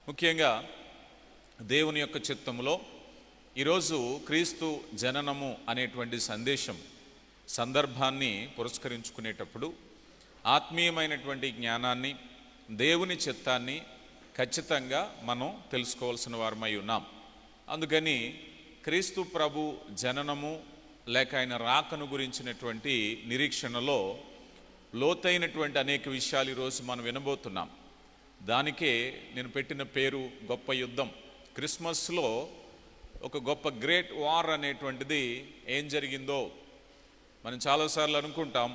ముఖ్యంగా దేవుని యొక్క చిత్తములో ఈరోజు క్రీస్తు జననము అనేటువంటి సందర్భాన్ని పురస్కరించుకునేటప్పుడు ఆత్మీయమైనటువంటి జ్ఞానాన్ని, దేవుని చిత్తాన్ని ఖచ్చితంగా మనం తెలుసుకోవాల్సిన వారమై ఉన్నాం. అందుకని క్రీస్తు ప్రభు జననము లేక ఆయన రాకను గురించినటువంటి నిరీక్షణలో లోతైనటువంటి అనేక విషయాలు ఈరోజు మనం వినబోతున్నాం. దానికే నేను పెట్టిన పేరు గొప్ప యుద్ధం. క్రిస్మస్లో ఒక గొప్ప గ్రేట్ వార్ అనేటువంటిది ఏం జరిగిందో మనం చాలాసార్లు అనుకుంటాం.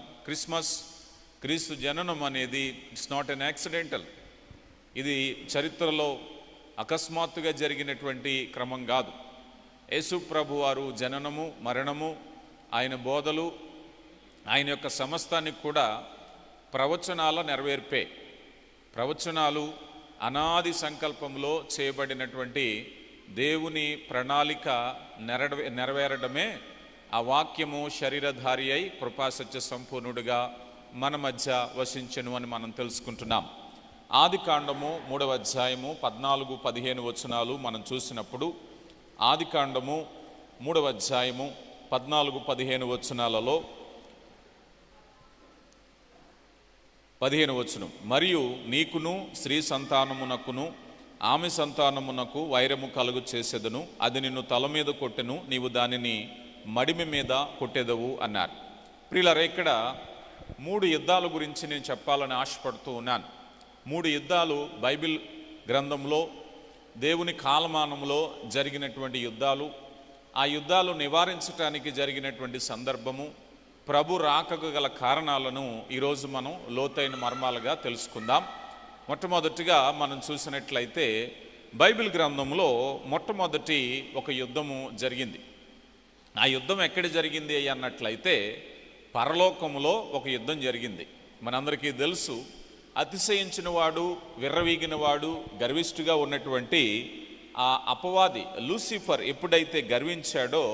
క్రీస్తు జననం అనేది ఇట్స్ నాట్ ఎన్ యాక్సిడెంటల్. ఇది చరిత్రలో అకస్మాత్తుగా జరిగినటువంటి క్రమం కాదు. యేసు ప్రభు వారు జననము, మరణము, ఆయన బోధలు, ఆయన యొక్క సమస్తానికి కూడా ప్రవచనాల నెరవేర్పే. ప్రవచనాలు అనాది సంకల్పంలో చేయబడినటువంటి దేవుని ప్రణాళిక నెరవేరడమే ఆ వాక్యము శరీరధారి అయి కృపాసత్య సంపూర్ణుడిగా మన మధ్య వసించెను అని మనం తెలుసుకుంటున్నాం. ఆదికాండము 3వ అధ్యాయము 14-15 వచనాలు మనం చూసినప్పుడు, ఆదికాండము 3వ అధ్యాయము 14-15 వచనాలలో 15 వచనం, మరియు నీకును స్త్రీ సంతానమునకును ఆమె సంతానమునకు వైరము కలుగు చేసేదను, అది నిన్ను తల మీద కొట్టెను, నీవు దానిని మడిమి మీద కొట్టెదవు అన్నారు. ప్రియులారా, ఇక్కడ 3 యుద్ధాల గురించి నేను చెప్పాలని ఆశపడుతూ ఉన్నాను. 3 యుద్ధాలు బైబిల్ గ్రంథంలో దేవుని కాలమానంలో జరిగినటువంటి యుద్ధాలు. ఆ యుద్ధాలు నివారించడానికి జరిగినటువంటి సందర్భము, ప్రభు రాకకు గల కారణాలను ఈరోజు మనం లోతైన మర్మాలుగా తెలుసుకుందాం. మొట్టమొదటిగా మనం చూసినట్లయితే బైబిల్ గ్రంథంలో మొట్టమొదటి ఒక యుద్ధము జరిగింది. ఆ యుద్ధం ఎక్కడ జరిగింది అన్నట్లయితే పరలోకములో ఒక యుద్ధం జరిగింది. మనందరికీ తెలుసు, అతిశయించిన వాడు, విర్రవీగిన వాడు, గర్విష్ఠుగా ఉన్నటువంటి ఆ అపవాది లూసిఫర్ ఎప్పుడైతే గర్వించాడో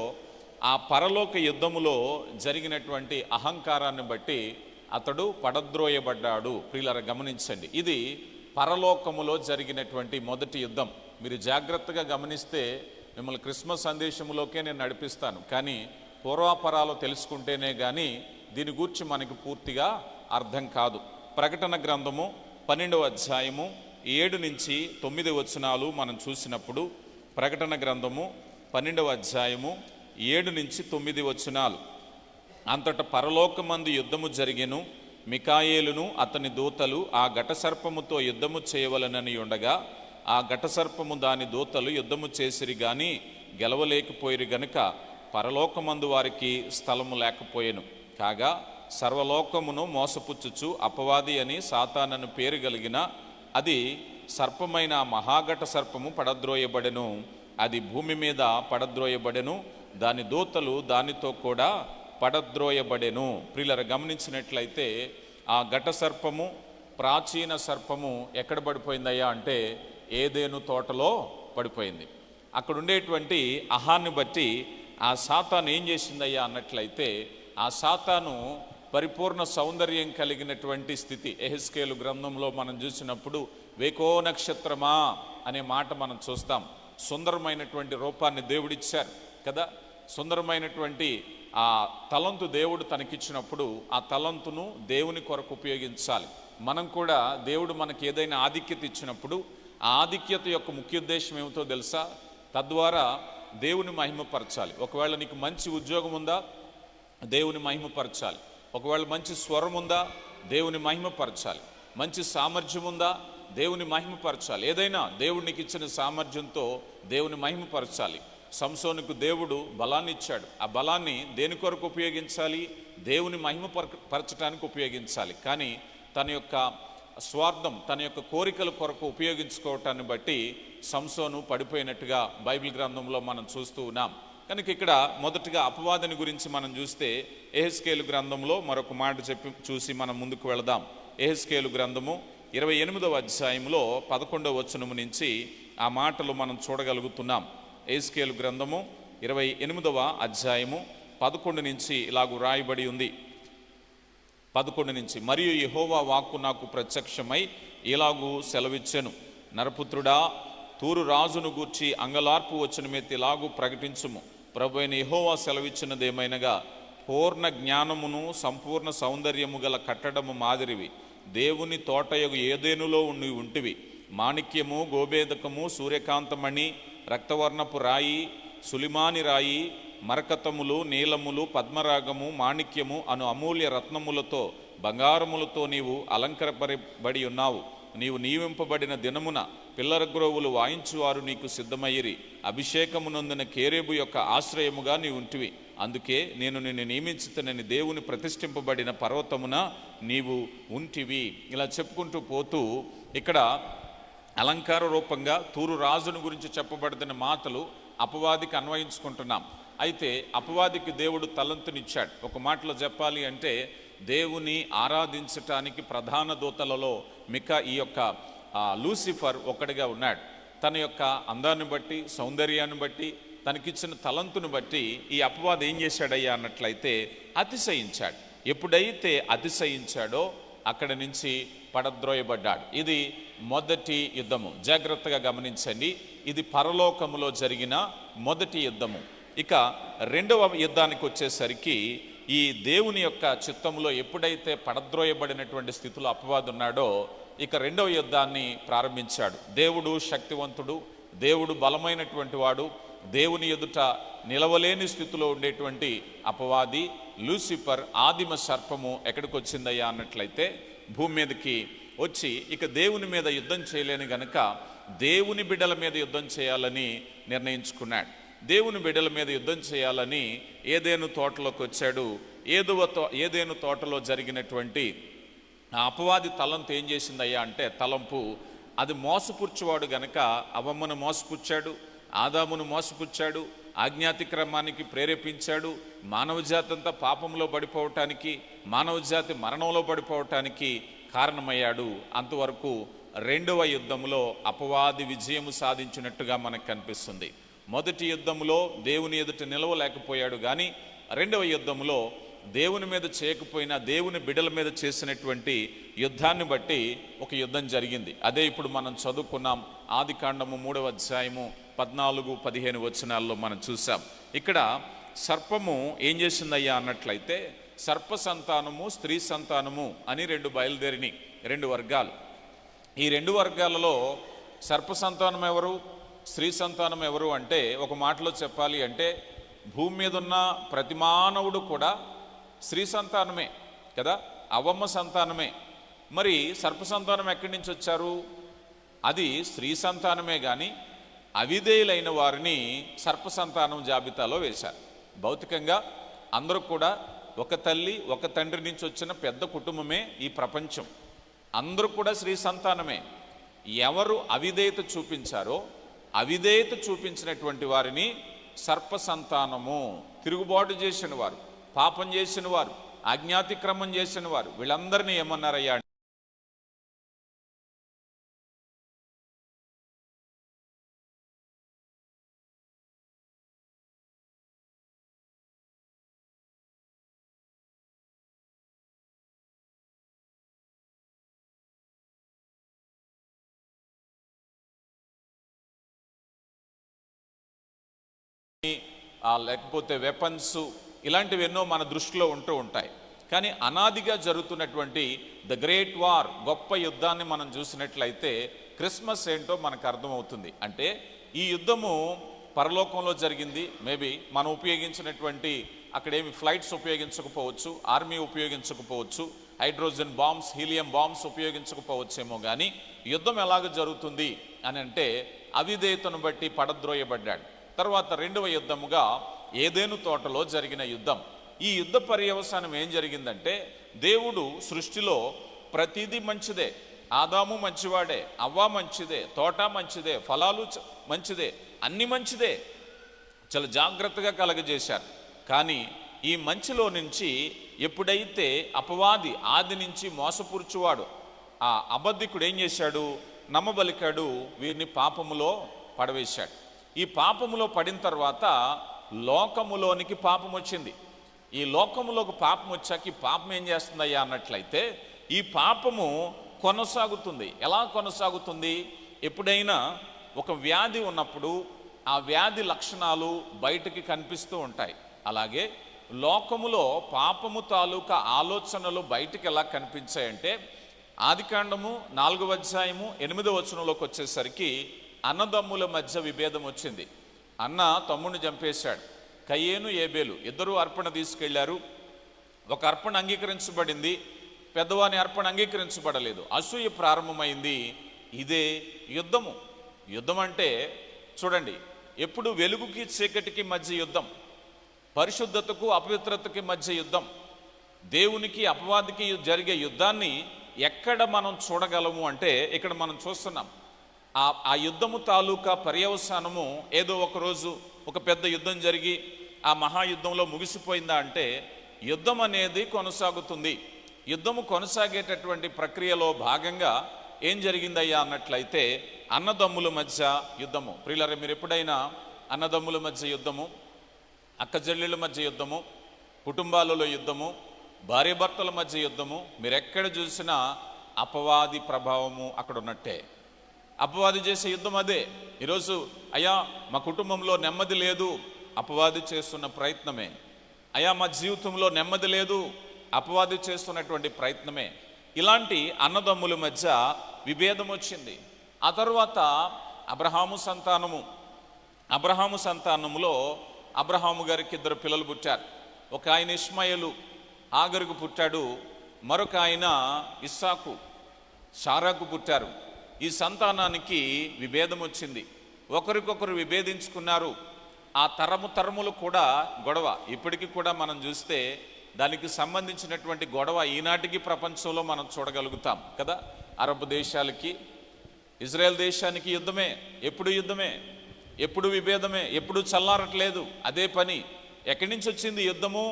ఆ పరలోక యుద్ధములో జరిగినటువంటి అహంకారాన్ని బట్టి అతడు పడద్రోయబడ్డాడు. ప్రియులారా, గమనించండి, ఇది పరలోకములో జరిగినటువంటి మొదటి యుద్ధం. మీరు జాగ్రత్తగా గమనిస్తే మిమ్మల్ని క్రిస్మస్ సందేశంలోకే నేను నడిపిస్తాను, కానీ పూర్వాపరాలు తెలుసుకుంటేనే కానీ దీని గురించి మనకి పూర్తిగా అర్థం కాదు. ప్రకటన గ్రంథము 12వ అధ్యాయము 7-9 వచనాలు మనం చూసినప్పుడు, ప్రకటన గ్రంథము 12వ అధ్యాయము 7-9 వచనాలు, అంతట పరలోకమందు యుద్ధము జరిగెను, మికాయేలును అతని దూతలు ఆ ఘటసర్పముతో యుద్ధము చేయవలనని ఉండగా ఆ ఘటసర్పము దాని దూతలు యుద్ధము చేసిరి గాని గెలవలేకపోయిరి గనుక పరలోకమందు వారికి స్థలము లేకపోయెను. కాగా సర్వలోకమును మోసపుచ్చుచు అపవాది అని సాతానను పేరు కలిగిన అది సర్పమైన మహాఘట సర్పము పడద్రోయబడెను, అది భూమి మీద పడద్రోయబడెను, దాని దూతలు దానితో కూడా పడద్రోయబడెను. ప్రియులారా, గమనించినట్లయితే ఆ ఘట సర్పము, ప్రాచీన సర్పము ఎక్కడ పడిపోయిందయ్యా అంటే ఏదేను తోటలో పడిపోయింది. అక్కడ ఉండేటువంటి అహాన్ని బట్టి ఆ సాతాను ఏం చేసిందయ్యా అన్నట్లయితే, ఆ సాతాను పరిపూర్ణ సౌందర్యం కలిగినటువంటి స్థితి. యెహెజ్కేలు గ్రంథంలో మనం చూసినప్పుడు వేకో నక్షత్రమా అనే మాట మనం చూస్తాం. సుందరమైనటువంటి రూపాన్ని దేవుడిచ్చారు కదా. సుందరమైనటువంటి ఆ తలంతు దేవుడు తనకిచ్చినప్పుడు ఆ తలంతును దేవుని కొరకు ఉపయోగించాలి. మనం కూడా దేవుడు మనకి ఏదైనా ఆధిక్యత ఇచ్చినప్పుడు ఆ ఆధిక్యత యొక్క ముఖ్య ఉద్దేశం ఏమిటో తెలుసా? తద్వారా దేవుని మహిమపరచాలి. ఒకవేళ నీకు మంచి ఉద్యోగం ఉందా, దేవుని మహిమపరచాలి. ఒకవేళ మంచి స్వరం ఉందా, దేవుని మహిమపరచాలి. మంచి సామర్థ్యం ఉందా, దేవుని మహిమపరచాలి. ఏదైనా దేవుడు నీకు ఇచ్చిన సామర్థ్యంతో దేవుని మహిమపరచాలి. సంసోనుకు దేవుడు బలాన్ని ఇచ్చాడు. ఆ బలాన్ని దేని కొరకు ఉపయోగించాలి? దేవుని మహిమపరచడానికి ఉపయోగించాలి. కానీ తన యొక్క స్వార్థం, తన యొక్క కోరికల కొరకు ఉపయోగించుకోవటాన్ని బట్టి సంసోను పడిపోయినట్టుగా బైబిల్ గ్రంథంలో మనం చూస్తూ ఉన్నాం. కనుక ఇక్కడ మొదటిగా అపవాదిని గురించి మనం చూస్తే యెహెజ్కేలు గ్రంథంలో మరొక మాట చూసి మనం ముందుకు వెళదాం. యెహెజ్కేలు గ్రంథము 28వ అధ్యాయంలో 11వ వచనము నుంచి ఆ మాటలు మనం చూడగలుగుతున్నాం. యెహెజ్కేలు గ్రంథము 28వ అధ్యాయము 11 నుంచి ఇలాగూ రాయబడి ఉంది. 11 నుంచి, మరియు యెహోవా వాక్కు నాకు ప్రత్యక్షమై ఇలాగూ సెలవిచ్చెను, నరపుత్రుడా, తూరు రాజును గూర్చి అంగలార్పు వచ్చిన మెత్తిలాగు ప్రకటించుము. ప్రభు అయిన యెహోవా సెలవిచ్చినదేమైనగా, పూర్ణ జ్ఞానమును సంపూర్ణ సౌందర్యము గల కట్టడము మాదిరివి దేవుని తోటయగు ఏదేనులో ఉంటివి. మాణిక్యము, గోబేదకము, సూర్యకాంతమణి, రక్తవర్ణపు రాయి, సులిమాని రాయి, మరకతములు, నీలములు, పద్మరాగము, మాణిక్యము అను అమూల్య రత్నములతో బంగారములతో నీవు అలంకరపరబడి ఉన్నావు. నీవు నియమింపబడిన దినమున పిల్లరగ్రోవులు వాయించువారు నీకు సిద్ధమయ్యిరి. అభిషేకమునందున కేరేబు యొక్క ఆశ్రయముగా నీవు ఉంటివి. అందుకే నేను నిన్ను నియమించుతనని దేవుని ప్రతిష్ఠింపబడిన పర్వతమున నీవు ఉంటివి. ఇలా చెప్పుకుంటూ పోతూ ఇక్కడ అలంకార రూపంగా తూరు రాజును గురించి చెప్పబడుతున్న మాటలు అపవాదికి అన్వయించుకుంటున్నాం. అయితే అపవాదికి దేవుడు తలంతునిచ్చాడు. ఒక మాటలో చెప్పాలి అంటే దేవుని ఆరాధించటానికి ప్రధాన దూతలలో ఈ యొక్క లూసిఫర్ ఒకటిగా ఉన్నాడు. తన యొక్క అందాన్ని బట్టి, సౌందర్యాన్ని బట్టి, తనకిచ్చిన తలంతును బట్టి ఈ అపవాది ఏం చేశాడయ్యా అన్నట్లయితే అతిశయించాడు. ఎప్పుడైతే అతిశయించాడో అక్కడి నుంచి పడద్రోయబడ్డాడు. ఇది మొదటి యుద్ధము. జాగ్రత్తగా గమనించండి, ఇది పరలోకములో జరిగిన మొదటి యుద్ధము. ఇక రెండవ యుద్ధానికి వచ్చేసరికి ఈ దేవుని యొక్క చిత్తములో ఎప్పుడైతే పడద్రోయబడినటువంటి స్థితిలో అపవాది ఉన్నాడో ఇక రెండవ యుద్ధాన్ని ప్రారంభించాడు. దేవుడు శక్తివంతుడు, దేవుడు బలమైనటువంటి వాడు, దేవుని ఎదుట నిలవలేని స్థితిలో ఉండేటువంటి అపవాది లూసిఫర్, ఆదిమ సర్పము ఎక్కడికి వచ్చిందయ్యా అన్నట్లయితే భూమి మీదకి వచ్చి ఇక దేవుని మీద యుద్ధం చేయలేని గనక దేవుని బిడ్డల మీద యుద్ధం చేయాలని నిర్ణయించుకున్నాడు. దేవుని బిడ్డల మీద యుద్ధం చేయాలని ఏదేను తోటలోకి వచ్చాడు. ఏదేను తోటలో జరిగినటువంటి ఆ అపవాది తలంపు ఏం చేసిందయ్యా అంటే తలంపు అది మోసపుచ్చువాడు గనక అవ్వమ్మను మోసపుచ్చాడు, ఆదామును మోసపుచ్చాడు, ఆజ్ఞాతిక్రమానికి ప్రేరేపించాడు. మానవజాతి అంతా పాపంలో పడిపోవటానికి, మానవజాతి మరణంలో పడిపోవటానికి కారణమయ్యాడు. అంతవరకు రెండవ యుద్ధంలో అపవాది విజయము సాధించినట్టుగా మనకు కనిపిస్తుంది. మొదటి యుద్ధంలో దేవుని ఎదుట నిలవలేకపోయాడు, కానీ రెండవ యుద్ధంలో దేవుని మీద చేయకపోయినా దేవుని బిడ్డల మీద చేసినటువంటి యుద్ధాన్ని బట్టి ఒక యుద్ధం జరిగింది. అదే ఇప్పుడు మనం చదువుకున్నాం. ఆదికాండము 3వ అధ్యాయము 14-15 వచనాల్లో మనం చూసాం. ఇక్కడ సర్పము ఏం చేసిందయ్యా అన్నట్లయితే సర్ప సంతానము, స్త్రీ సంతానము అని రెండు వర్గాలు. ఈ రెండు వర్గాలలో సర్ప సంతానం ఎవరు, స్త్రీ సంతానం ఎవరు అంటే ఒక మాటలో చెప్పాలి అంటే భూమి మీద ఉన్న ప్రతి మానవుడు కూడా స్త్రీ సంతానమే కదా, అవ్వమ్మ సంతానమే. మరి సర్ప సంతానం ఎక్కడి నుంచి వచ్చారు? అది స్త్రీ సంతానమే, కానీ అవిధేయులైన వారిని సర్ప సంతానం జాబితాలో వేశారు. భౌతికంగా అందరూ కూడా ఒక తల్లి ఒక తండ్రి నుంచి వచ్చిన పెద్ద కుటుంబమే ఈ ప్రపంచం. అందరూ కూడా స్త్రీ సంతానమే. ఎవరు అవిధేయత చూపించారో అవిధేయత చూపించినటువంటి వారిని సర్ప సంతానము, తిరుగుబాటు చేసిన వారు, పాపం చేసిన వారు, అజ్ఞాతిక్రమం చేసిన వారు, వీళ్ళందరినీ ఏమన్నారయ్యా లేకపోతే వెపన్స్ ఇలాంటివి ఎన్నో మన దృష్టిలో ఉంటూ ఉంటాయి. కానీ అనాదిగా జరుగుతున్నటువంటి ద గ్రేట్ వార్, గొప్ప యుద్ధాన్ని మనం చూసినట్లయితే క్రిస్మస్ ఏంటో మనకు అర్థమవుతుంది. అంటే ఈ యుద్ధము పరలోకంలో జరిగింది. మేబీ మనం ఉపయోగించినటువంటి అక్కడేమి ఫ్లైట్స్ ఉపయోగించకపోవచ్చు, ఆర్మీ ఉపయోగించకపోవచ్చు, హైడ్రోజన్ బాంబ్స్, హీలియం బాంబ్స్ ఉపయోగించకపోవచ్చేమో, కానీ యుద్ధం ఎలాగ జరుగుతుంది అని అంటే అవిధేయతను బట్టి పడద్రోయబడ్డాడు. తర్వాత రెండవ యుద్ధముగా ఏదేను తోటలో జరిగిన యుద్ధం. ఈ యుద్ధ పర్యవసానం ఏం జరిగిందంటే దేవుడు సృష్టిలో ప్రతిదీ మంచిదే, ఆదాము మంచివాడే, అవ్వ మంచిదే, తోట మంచిదే, ఫలాలు మంచిదే, అన్ని మంచిదే, చాలా జాగ్రత్తగా కలగజేశారు. కానీ ఈ మంచిలో నుంచి ఎప్పుడైతే అపవాది ఆది నుంచి మోసపురుచువాడు, ఆ అబద్ధికుడు ఏం చేశాడు, నమ్మబలికాడు, వీరిని పాపములో పడవేశాడు. ఈ పాపములో పడిన తర్వాత లోకములోనికి పాపం వచ్చింది. ఈ లోకములోకి పాపం వచ్చాక ఈ పాపం ఏం చేస్తుందయ్యా అన్నట్లయితే ఈ పాపము కొనసాగుతుంది. ఎలా కొనసాగుతుంది? ఎప్పుడైనా ఒక వ్యాధి ఉన్నప్పుడు ఆ వ్యాధి లక్షణాలు బయటికి కనిపిస్తూ ఉంటాయి. అలాగే లోకములో పాపము తాలూకా ఆలోచనలు బయటికి ఎలా కనిపించాయంటే, ఆదికాండము 4వ అధ్యాయము 8వ వచనంలోకి వచ్చేసరికి అన్నదమ్ముల మధ్య విభేదం వచ్చింది. అన్న తమ్ముడిని చంపేశాడు. కయ్యేను ఏబేలు ఇద్దరు అర్పణ తీసుకెళ్లారు. ఒక అర్పణ అంగీకరించబడింది, పెద్దవాని అర్పణ అంగీకరించబడలేదు. అసూయ ప్రారంభమైంది. ఇదే యుద్ధము. యుద్ధం అంటే చూడండి, ఎప్పుడు వెలుగుకి చీకటికి మధ్య యుద్ధం, పరిశుద్ధతకు అపవిత్రతకి మధ్య యుద్ధం, దేవునికి అపవాదికి జరిగే యుద్ధాన్ని ఎక్కడ మనం చూడగలము అంటే ఇక్కడ మనం చూస్తున్నాం. ఆ యుద్ధము తాలూకా పర్యవసానము ఏదో ఒకరోజు ఒక పెద్ద యుద్ధం జరిగి ఆ మహాయుద్ధంలో ముగిసిపోయిందా అంటే, యుద్ధం అనేది కొనసాగుతుంది. యుద్ధము కొనసాగేటటువంటి ప్రక్రియలో భాగంగా ఏం జరిగిందయ్యా అన్నట్లయితే అన్నదమ్ముల మధ్య యుద్ధము. ప్రియులారా, మీరు ఎప్పుడైనా అన్నదమ్ముల మధ్య యుద్ధము, అక్కచెల్లెళ్ళ మధ్య యుద్ధము, కుటుంబాలలో యుద్ధము, భార్యాభర్తల మధ్య యుద్ధము, మీరు ఎక్కడ చూసినా అపవాది ప్రభావము అక్కడ ఉన్నట్టే. అపవాది చేసే యుద్ధం అదే. ఈరోజు అయ్యా మా కుటుంబంలో నెమ్మది లేదు, అపవాది చేస్తున్న ప్రయత్నమే. అయ్యా మా జీవితంలో నెమ్మది లేదు, అపవాది చేస్తున్నటువంటి ప్రయత్నమే. ఇలాంటి అన్నదమ్ముల మధ్య విభేదం వచ్చింది. ఆ తర్వాత అబ్రహాము సంతానములో అబ్రహాము గారికి 2 పిల్లలు పుట్టారు. ఒక ఆయన ఇష్మాయేలు ఆగరుకు పుట్టాడు, మరొక ఆయన ఇస్సాకు షారాకు పుట్టారు. ఈ సంతానానికి విభేదం వచ్చింది, ఒకరికొకరు విభేదించుకున్నారు. ఆ తరములు కూడా గొడవ. ఇప్పటికీ కూడా మనం చూస్తే దానికి సంబంధించినటువంటి గొడవ ఈనాటికి ప్రపంచంలో మనం చూడగలుగుతాం కదా. అరబ్ దేశాలకి ఇజ్రాయెల్ దేశానికి యుద్ధమే, ఎప్పుడు విభేదమే, ఎప్పుడు చల్లారట్లేదు, అదే పని. ఎక్కడి నుంచి వచ్చింది యుద్ధము?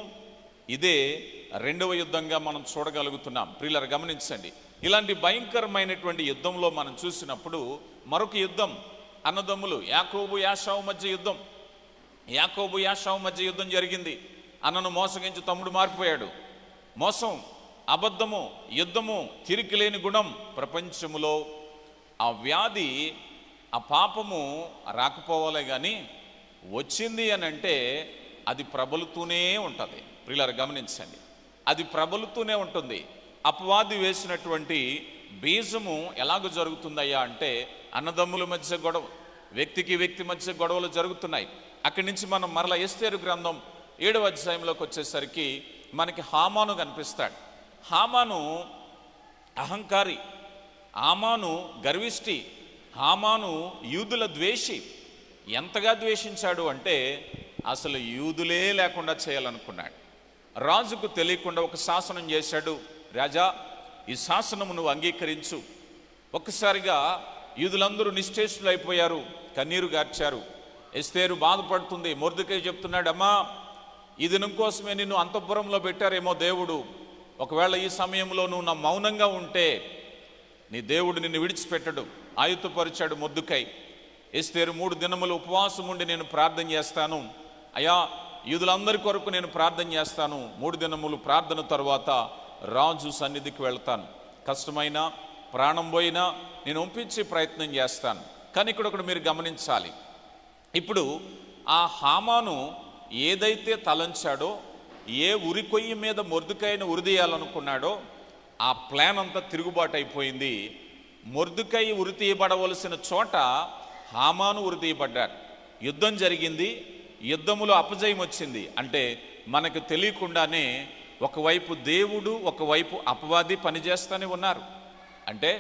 ఇదే 2వ యుద్ధంగా మనం చూడగలుగుతున్నాం. ప్రియులారా, గమనించండి. ఇలాంటి భయంకరమైనటువంటి యుద్ధంలో మనం చూసినప్పుడు మరొక యుద్ధం, అన్నదమ్ములు యాకోబు యాషావు మధ్య యుద్ధం జరిగింది. అన్నను మోసగించి తమ్ముడు మారిపోయాడు. మోసం, అబద్ధము, యుద్ధము, తిరిగి లేని గుణం. ప్రపంచములో ఆ వ్యాధి, ఆ పాపము రాకపోవాలే కానీ వచ్చింది అని అంటే అది ప్రబలుతూనే ఉంటుంది. ప్రియులారా, గమనించండి, అది ప్రబలుతూనే ఉంటుంది. అపవాది వేసినటువంటి బీజము ఎలాగ జరుగుతుందయ్యా అంటే అన్నదమ్ముల మధ్య గొడవ, వ్యక్తి మధ్య గొడవలు జరుగుతున్నాయి. అక్కడి నుంచి మనం మరలా ఎస్తేరు గ్రంథం 7వ అధ్యాయంలోకి వచ్చేసరికి మనకి హామాను కనిపిస్తాడు. హామాను అహంకారి, హామాను గర్విష్టి, హామాను యూదుల ద్వేషి. ఎంతగా ద్వేషించాడు అంటే అసలు యూదులే లేకుండా చేయాలనుకున్నాడు. రాజుకు తెలియకుండా ఒక శాసనం చేశాడు. రాజా, ఈ శాసనము నువ్వు అంగీకరించు. ఒక్కసారిగా యూదులందరూ నిశ్చేష్టులైపోయారు, కన్నీరు గార్చారు. ఎస్తేరు బాధపడుతుంది. మొర్దెకై చెప్తున్నాడు, అమ్మా ఈ దినం కోసమే నిన్ను అంతఃపురంలో పెట్టారేమో దేవుడు. ఒకవేళ ఈ సమయంలో నువ్వు నా మౌనంగా ఉంటే నీ దేవుడు నిన్ను విడిచిపెట్టడు. ఆయుధపరిచాడు మొర్దెకై. ఎస్తేరు 3 దినములు ఉపవాసం ఉండి నేను ప్రార్థన చేస్తాను, అయ్యా యూదులందరి కొరకు నేను ప్రార్థన చేస్తాను. 3 దినములు ప్రార్థన తర్వాత రాజు సన్నిధికి వెళ్తాను. కష్టమైనా ప్రాణం పోయినా నేను ఒప్పించే ప్రయత్నం చేస్తాను. కానీ ఇక్కడ మీరు గమనించాలి. ఇప్పుడు ఆ హామాను ఏదైతే తలంచాడో, ఏ ఉరికొయ్యి మీద మొర్దెకైని ఉరిదీయాలనుకున్నాడో ఆ ప్లాన్ అంతా తిరుగుబాటు అయిపోయింది. మొర్దెకై ఉరి తీయబడవలసిన చోట హామాను ఉరి తీయబడ్డాడు. యుద్ధం జరిగింది, యుద్ధములో అపజయం వచ్చింది. అంటే మనకు తెలియకుండానే ఒకవైపు దేవుడు, ఒకవైపు అపవాది పనిచేస్తూనే ఉన్నారు. అంటే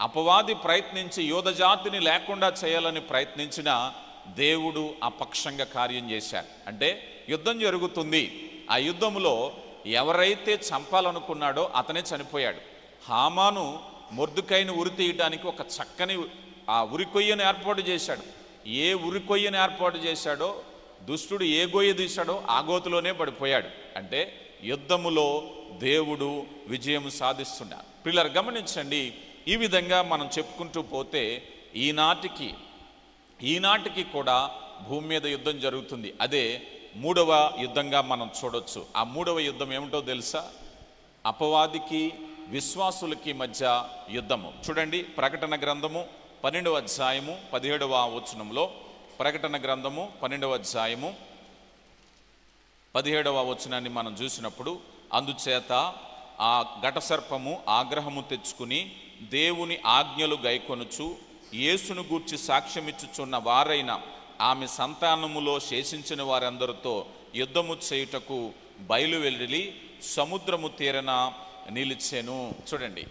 అపవాది ప్రయత్నించి యూద జాతిని లేకుండా చేయాలని ప్రయత్నించిన దేవుడు అపక్షంగా కార్యం చేశాడు. అంటే యుద్ధం జరుగుతుంది, ఆ యుద్ధంలో ఎవరైతే చంపాలనుకున్నాడో అతనే చనిపోయాడు. హామాను మొర్దెకైని ఉరి తీయడానికి ఒక చక్కని ఆ ఉరికొయ్యను ఏర్పాటు చేశాడు. ఏ ఉరికొయ్యను ఏర్పాటు చేశాడో, దుష్టుడు ఏ గొయ్య తీశాడో ఆ గోతులోనే పడిపోయాడు. అంటే యుద్ధములో దేవుడు విజయం సాధిస్తున్నాడు. ప్రియులారా, గమనించండి. ఈ విధంగా మనం చెప్పుకుంటూ పోతే ఈనాటికి కూడా భూమి మీద యుద్ధం జరుగుతుంది. అదే 3వ యుద్ధంగా మనం చూడొచ్చు. ఆ 3వ యుద్ధం ఏమిటో తెలుసా? అపవాదికి విశ్వాసులకి మధ్య యుద్ధము. చూడండి, ప్రకటన గ్రంథము 12వ అధ్యాయము 17వ వచనంలో, ప్రకటన గ్రంథము 12వ అధ్యాయము 17వ వచనాన్ని మనం చూసినప్పుడు, అందుచేత ఆ ఘటసర్పము ఆగ్రహము తెచ్చుకుని దేవుని ఆజ్ఞలు గైకొనుచు యేసును గూర్చి సాక్ష్యమిచ్చుచున్న వారైన ఆమె సంతానములో శేషించిన వారందరితో యుద్ధము చేయుటకు బయలువెళ్ళి సముద్రము తీరన నిలిచెను. చూడండి,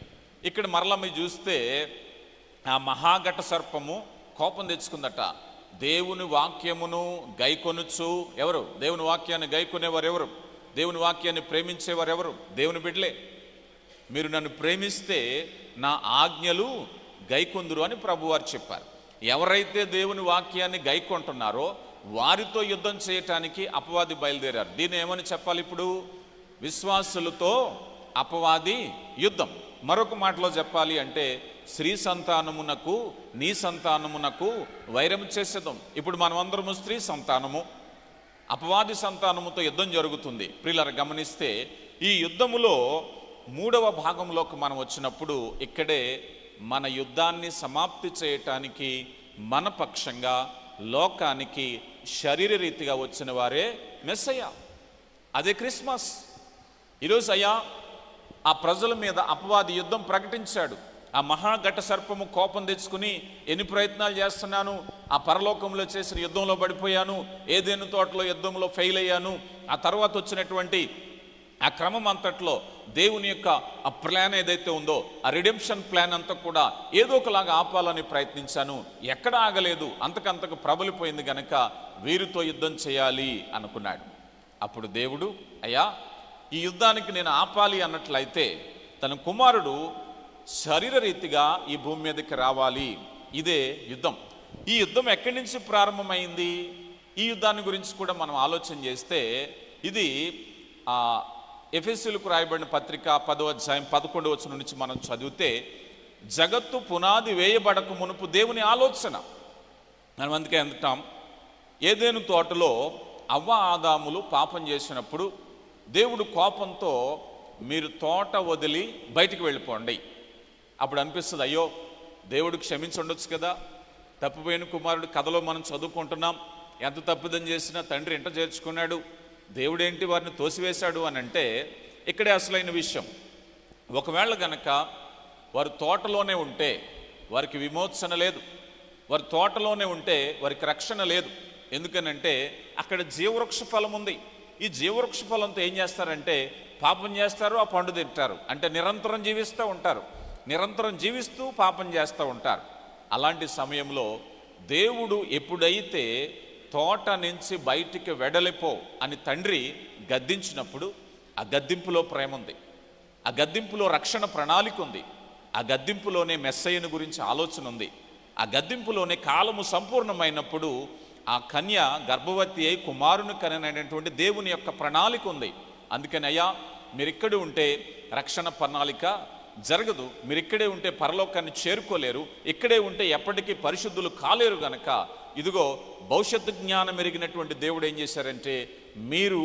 ఇక్కడ మరలా మీరు చూస్తే ఆ మహాఘట సర్పము కోపం తెచ్చుకుందట. దేవుని వాక్యమును గైకొనుచు, ఎవరు దేవుని వాక్యాన్ని గైకొనేవారు? ఎవరు దేవుని వాక్యాన్ని ప్రేమించేవారు? ఎవరు? దేవుని బిడ్డలే. మీరు నన్ను ప్రేమిస్తే నా ఆజ్ఞలు గైకొందురు అని ప్రభువారు చెప్పారు. ఎవరైతే దేవుని వాక్యాన్ని గైకొంటున్నారో వారితో యుద్ధం చేయటానికి అపవాది బయలుదేరారు. దీన్ని ఏమని చెప్పాలి ఇప్పుడు? విశ్వాసులతో అపవాది యుద్ధం. మరొక మాటలో చెప్పాలి అంటే, స్త్రీ సంతానమునకు నీ సంతానమునకు వైరం చేసేద్దాం. ఇప్పుడు మనమందరము స్త్రీ సంతానము, అపవాది సంతానముతో యుద్ధం జరుగుతుంది. ప్రియులారా, గమనిస్తే ఈ యుద్ధములో 3వ భాగంలోకి మనం వచ్చినప్పుడు ఇక్కడే మన యుద్ధాన్ని సమాప్తి చేయటానికి మన పక్షంగా లోకానికి శరీర రీతిగా వచ్చిన వారే మెస్సయ్య. అదే క్రిస్మస్. ఈరోజు అయ్యా ఆ ప్రజల మీద అపవాది యుద్ధం ప్రకటించాడు. ఆ మహాఘట సర్పము కోపం తెచ్చుకుని ఎన్ని ప్రయత్నాలు చేస్తున్నాను, ఆ పరలోకంలో చేసిన యుద్ధంలో పడిపోయాను, ఏదైనా తోటలో యుద్ధంలో ఫెయిల్ అయ్యాను, ఆ తర్వాత వచ్చినటువంటి ఆ క్రమం అంతట్లో దేవుని యొక్క ఆ ప్లాన్ ఏదైతే ఉందో, ఆ రిడెంప్షన్ ప్లాన్ అంతా కూడా ఏదో ఒకలాగా ఆపాలని ప్రయత్నించాను, ఎక్కడ ఆగలేదు, అంతకంతకు ప్రబలిపోయింది గనక వీరితో యుద్ధం చేయాలి అనుకున్నాడు. అప్పుడు దేవుడు, అయ్యా ఈ యుద్ధానికి నేను ఆపాలి అన్నట్లయితే తన కుమారుడు శరీర రీతిగా ఈ భూమి మీదకి రావాలి. ఇదే యుద్ధం. ఈ యుద్ధం ఎక్కడి నుంచి ప్రారంభమైంది? ఈ యుద్ధాన్ని గురించి కూడా మనం ఆలోచన చేస్తే, ఇది ఎఫెసీయులకు రాయబడిన పత్రిక 10వ అధ్యాయం 11వ వచనం నుంచి మనం చదివితే, జగత్తు పునాది వేయబడక మునుపు దేవుని ఆలోచన. మనం అందుకే అంటాం, ఏదైనా తోటలో అవ్వ ఆదాములు పాపం చేసినప్పుడు దేవుడు కోపంతో మీరు తోట వదిలి బయటికి వెళ్ళిపోండి. అప్పుడు అనిపిస్తుంది, అయ్యో దేవుడు క్షమించుండొచ్చు కదా, తప్పిపోయిన కుమారుడు కథలో మనం చదువుకుంటున్నాం, ఎంత తప్పిదం చేసినా తండ్రి ఇంట చేర్చుకున్నాడు, దేవుడేంటి వారిని తోసివేశాడు అని అంటే, ఇక్కడే అసలైన విషయం. ఒకవేళ గనక వారు తోటలోనే ఉంటే వారికి విమోచన లేదు, వారి తోటలోనే ఉంటే వారికి రక్షణ లేదు. ఎందుకనంటే అక్కడ జీవవృక్ష ఫలం ఉంది. ఈ జీవవృక్ష ఫలంతో ఏం చేస్తారంటే పాపం చేస్తారు, ఆ పండు తింటారు. అంటే నిరంతరం జీవిస్తూ ఉంటారు, నిరంతరం జీవిస్తూ పాపం చేస్తూ ఉంటారు. అలాంటి సమయంలో దేవుడు ఎప్పుడైతే తోట నుంచి బయటికి వెడలిపో అని తండ్రి గద్దించినప్పుడు, ఆ గద్దింపులో ప్రేమ ఉంది, ఆ గద్దింపులో రక్షణ ప్రణాళిక ఉంది, ఆ గద్దింపులోనే మెస్సయ్యను గురించి ఆలోచన ఉంది, ఆ గద్దింపులోనే కాలము సంపూర్ణమైనప్పుడు ఆ కన్య గర్భవతి అయి కుమారుని కననేటువంటి దేవుని యొక్క ప్రణాళిక ఉంది. అందుకని అయ్యా మీరు ఇక్కడే ఉంటే రక్షణ ప్రణాళిక జరగదు, మీరు ఇక్కడే ఉంటే పరలోకాన్ని చేరుకోలేరు, ఇక్కడే ఉంటే ఎప్పటికీ పరిశుద్ధులు కాలేరు గనక ఇదిగో భవిష్యత్తు జ్ఞానం ఎరిగినటువంటి దేవుడు ఏం చేశారంటే, మీరు